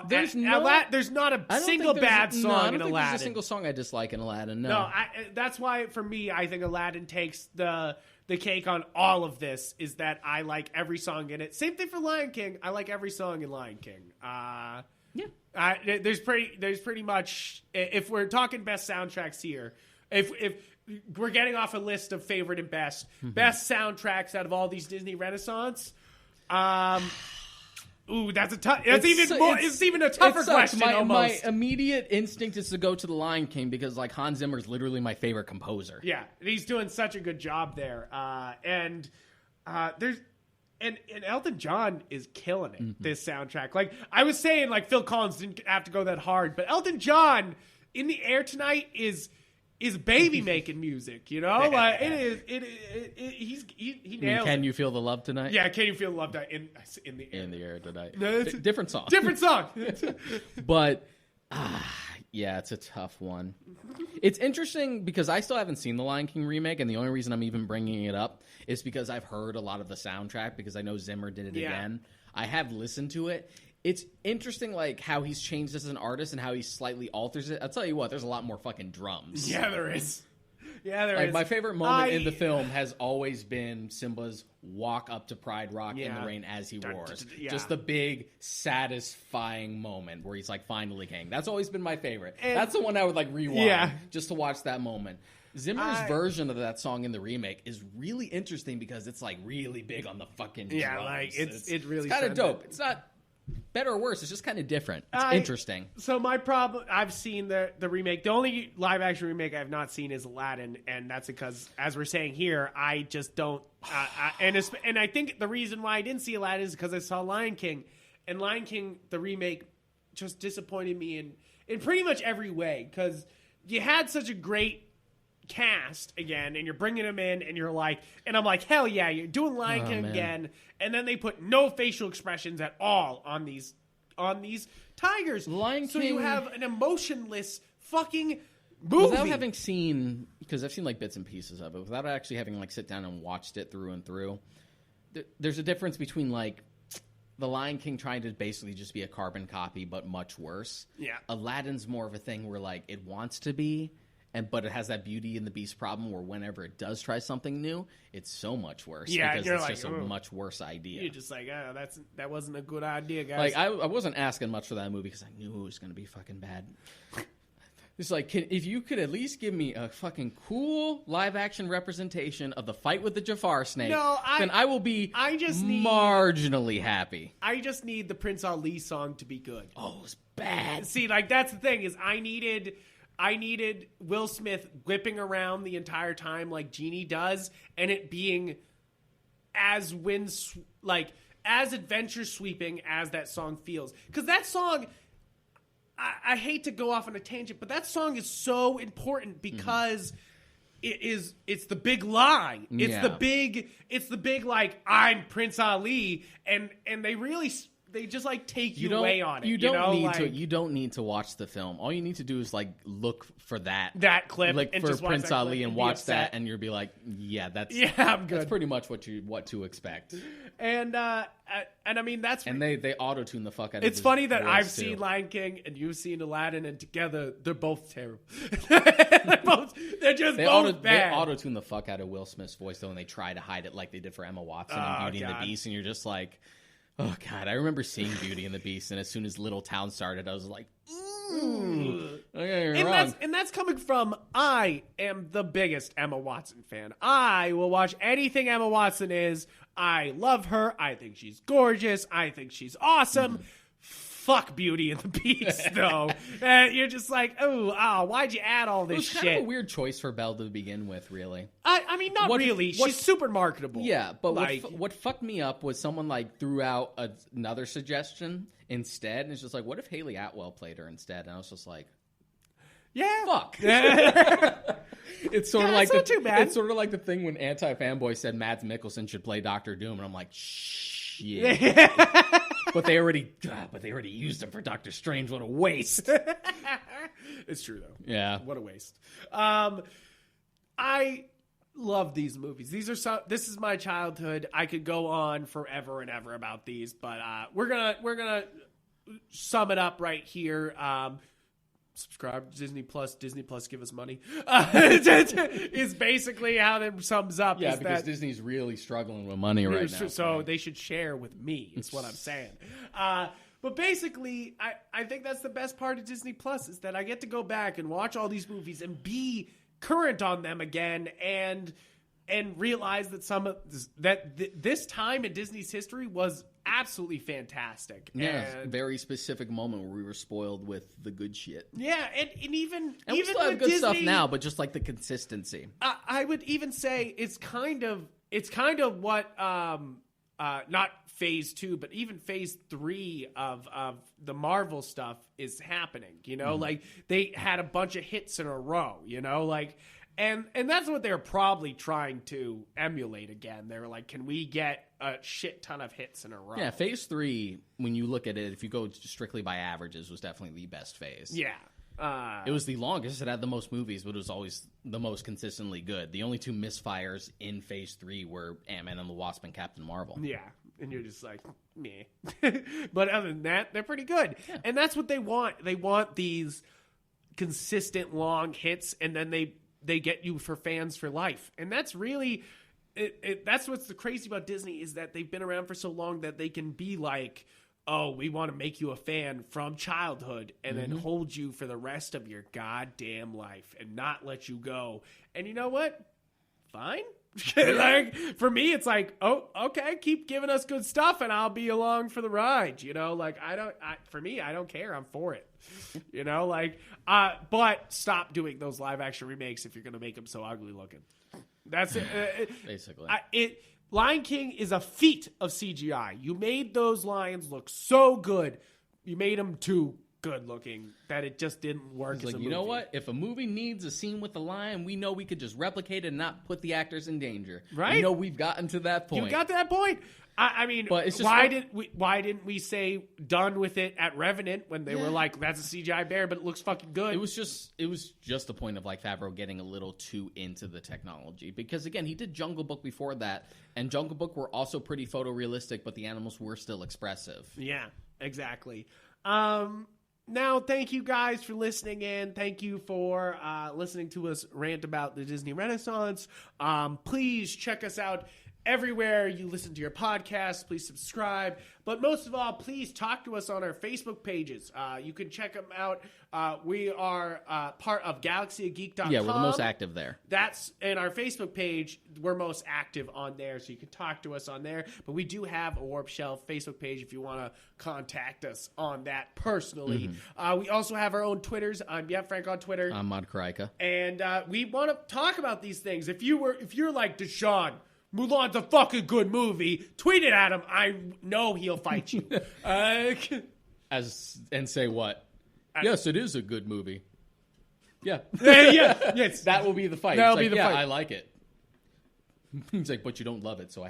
There's there's not a single bad song I don't in think Aladdin. There's a single song I dislike in Aladdin. No. No, that's why for me, I think Aladdin takes the cake on all of this. Is that I like every song in it. Same thing for Lion King. I like every song in Lion King. There's pretty much, if we're talking best soundtracks here, if we're getting off a list of favorite and best soundtracks out of all these Disney Renaissance. Ooh, that's a tough. It's even a tougher question. My immediate instinct is to go to the Lion King because Hans Zimmer is literally my favorite composer. Yeah, he's doing such a good job there. And Elton John is killing it. This soundtrack, I was saying, Phil Collins didn't have to go that hard, but Elton John in the Air Tonight is baby making music. You know, he nails Can it. You Feel the Love Tonight? Yeah, Can You Feel the Love Tonight in the Air? In the Air Tonight. No, it's different song. Different song. But yeah, it's a tough one. It's interesting because I still haven't seen the Lion King remake, and the only reason I'm even bringing it up is because I've heard a lot of the soundtrack because I know Zimmer did it again. I have listened to it. It's interesting, like, how he's changed as an artist and how he slightly alters it. I'll tell you what, there's a lot more fucking drums. Yeah, there is. Yeah, there Like, is. my favorite moment in the film has always been Simba's walk up to Pride Rock in the rain as he roars. Yeah. Just the big, satisfying moment where he's, like, finally king. That's always been my favorite. That's the one I would, like, rewind just to watch that moment. Zimmer's version of that song in the remake is really interesting because it's, like, really big on the fucking drums. Yeah, like, it really it's kind of sounds dope. good. It's not better or worse. It's just kind of different. It's interesting. So my problem, I've seen the remake. The only live action remake I've not seen is Aladdin, and that's because, as we're saying here, I just don't. And I think the reason why I didn't see Aladdin is because I saw Lion King, and Lion King the remake just disappointed me in pretty much every way because you had such a great cast again, and you're bringing them in, and you're like, and I'm like, hell yeah, you're doing Lion King again, and then they put no facial expressions at all on these tigers. Lion so King- you have an emotionless fucking movie. Without having seen, because I've seen like bits and pieces of it, without actually having like sit down and watched it through and through, there's a difference between like the Lion King trying to basically just be a carbon copy, but much worse. Yeah. Aladdin's more of a thing where like it wants to be, but it has that Beauty and the Beast problem where whenever it does try something new, it's so much worse. Yeah, because you're it's like, just a much worse idea. You're just like, oh, that wasn't a good idea, guys. Like I wasn't asking much for that movie because I knew it was going to be fucking bad. It's like, if you could at least give me a fucking cool live action representation of the fight with the Jafar snake, then I will be marginally happy. I just need the Prince Ali song to be good. Oh, it's bad. See, like that's the thing is I needed Will Smith whipping around the entire time like Genie does, and it being as adventure sweeping as that song feels. Because that song, I hate to go off on a tangent, but that song is so important because it's the big lie. It's the big like I'm Prince Ali, and they just like take you away on it. You don't need to watch the film. All you need to do is like look for that clip, like and for just watch Prince that Ali clip and watch that, and you'll be like, I'm good. That's pretty much what to expect. And I mean that's and they auto tune the fuck out of it. It's funny that I've seen Lion King and you've seen Aladdin, and together they're both terrible. they're just both bad. They auto tune the fuck out of Will Smith's voice though, and they try to hide it like they did for Emma Watson in Beauty and the Beast, and you're just like, oh God, I remember seeing Beauty and the Beast, and as soon as Little Town started, I was like, ooh. Okay, you're wrong. And that's coming from, I am the biggest Emma Watson fan. I will watch anything Emma Watson is. I love her. I think she's gorgeous. I think she's awesome. Fuck Beauty and the Beast, though. You're just like, why'd you add all this shit? It was kind of a weird choice for Belle to begin with, really. I mean, not really. She's super marketable. Yeah, but what fucked me up was someone like threw out another suggestion instead, and it's just like, what if Haley Atwell played her instead? And I was just like, yeah, fuck. It's sort of like too bad. It's sort of like the thing when Anti-Fanboy said Mads Mikkelsen should play Doctor Doom, and I'm like, shit. But they already used him for Doctor Strange. What a waste. It's true though. Yeah. What a waste. I love these movies. This is my childhood. I could go on forever and ever about these, but we're gonna sum it up right here. Subscribe to Disney Plus. Disney Plus, give us money. Is basically how that sums up. Yeah, because Disney's really struggling with money right now. So they should share with me, is what I'm saying. But basically, I think that's the best part of Disney Plus is that I get to go back and watch all these movies and be current on them again and realize that this time in Disney's history was absolutely fantastic. Yeah, very specific moment where we were spoiled with the good shit. Yeah, and even we still have good stuff now, but just like the consistency. I would even say it's kind of what not phase 2, but even phase 3 of the Marvel stuff is happening. You know, like they had a bunch of hits in a row. You know, like. And that's what they're probably trying to emulate again. They're like, can we get a shit ton of hits in a row? Yeah, phase 3, when you look at it, if you go strictly by averages, was definitely the best phase. Yeah. It was the longest. It had the most movies, but it was always the most consistently good. The only two misfires in Phase 3 were Ant-Man and the Wasp and Captain Marvel. Yeah, and you're just like, meh. But other than that, they're pretty good. Yeah. And that's what they want. They want these consistent long hits, and then they get you for fans for life. And that's really... that's what's the crazy about Disney, is that they've been around for so long that they can be like, oh, we want to make you a fan from childhood and then hold you for the rest of your goddamn life and not let you go. And you know what? Fine. Like, for me, it's like, oh, okay, keep giving us good stuff and I'll be along for the ride. You know, like, for me, I don't care. I'm for it. You know, like, but stop doing those live action remakes if you're going to make them so ugly looking. That's it. Basically. Lion King is a feat of CGI. You made those lions look so good. You made them too good looking that it just didn't work as a movie. You know what? If a movie needs a scene with the lion, we know we could just replicate it and not put the actors in danger. Right? You know, we've gotten to that point. You got to that point. I mean, but it's just why didn't we say done with it at Revenant when they were like, that's a CGI bear, but it looks fucking good? It was just the point of like Favreau getting a little too into the technology, because again, he did Jungle Book before that, and Jungle Book were also pretty photorealistic, but the animals were still expressive. Yeah, exactly. Now, thank you guys for listening in. Thank you for listening to us rant about the Disney Renaissance. Please check us out everywhere you listen to your podcast. Please subscribe. But most of all, please talk to us on our Facebook pages. You can check them out. We are part of GalaxyofGeek.com. Yeah, we're the most active there. That's in our Facebook page. We're most active on there, so you can talk to us on there. But we do have a Warp Shelf Facebook page if you want to contact us on that personally. We also have our own Twitters. I'm Frank on Twitter. I'm Mod Karaika. And we want to talk about these things. If you're like Deshaun, Mulan's a fucking good movie, tweet it at him. I know he'll fight you. And say what? Yes, it is a good movie. Yeah. Yes. That will be the fight. That'll be the fight. I like it. He's like, but you don't love it, so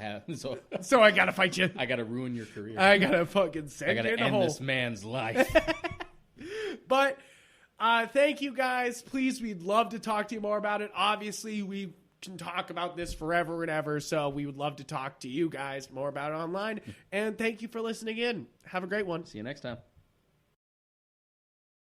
so I gotta fight you. I gotta ruin your career. I gotta fucking send you in the hole. I gotta end this man's life. But thank you guys. Please, we'd love to talk to you more about it. Obviously, we can talk about this forever and ever, so we would love to talk to you guys more about it online. And thank you for listening in. Have a great one. See you next time.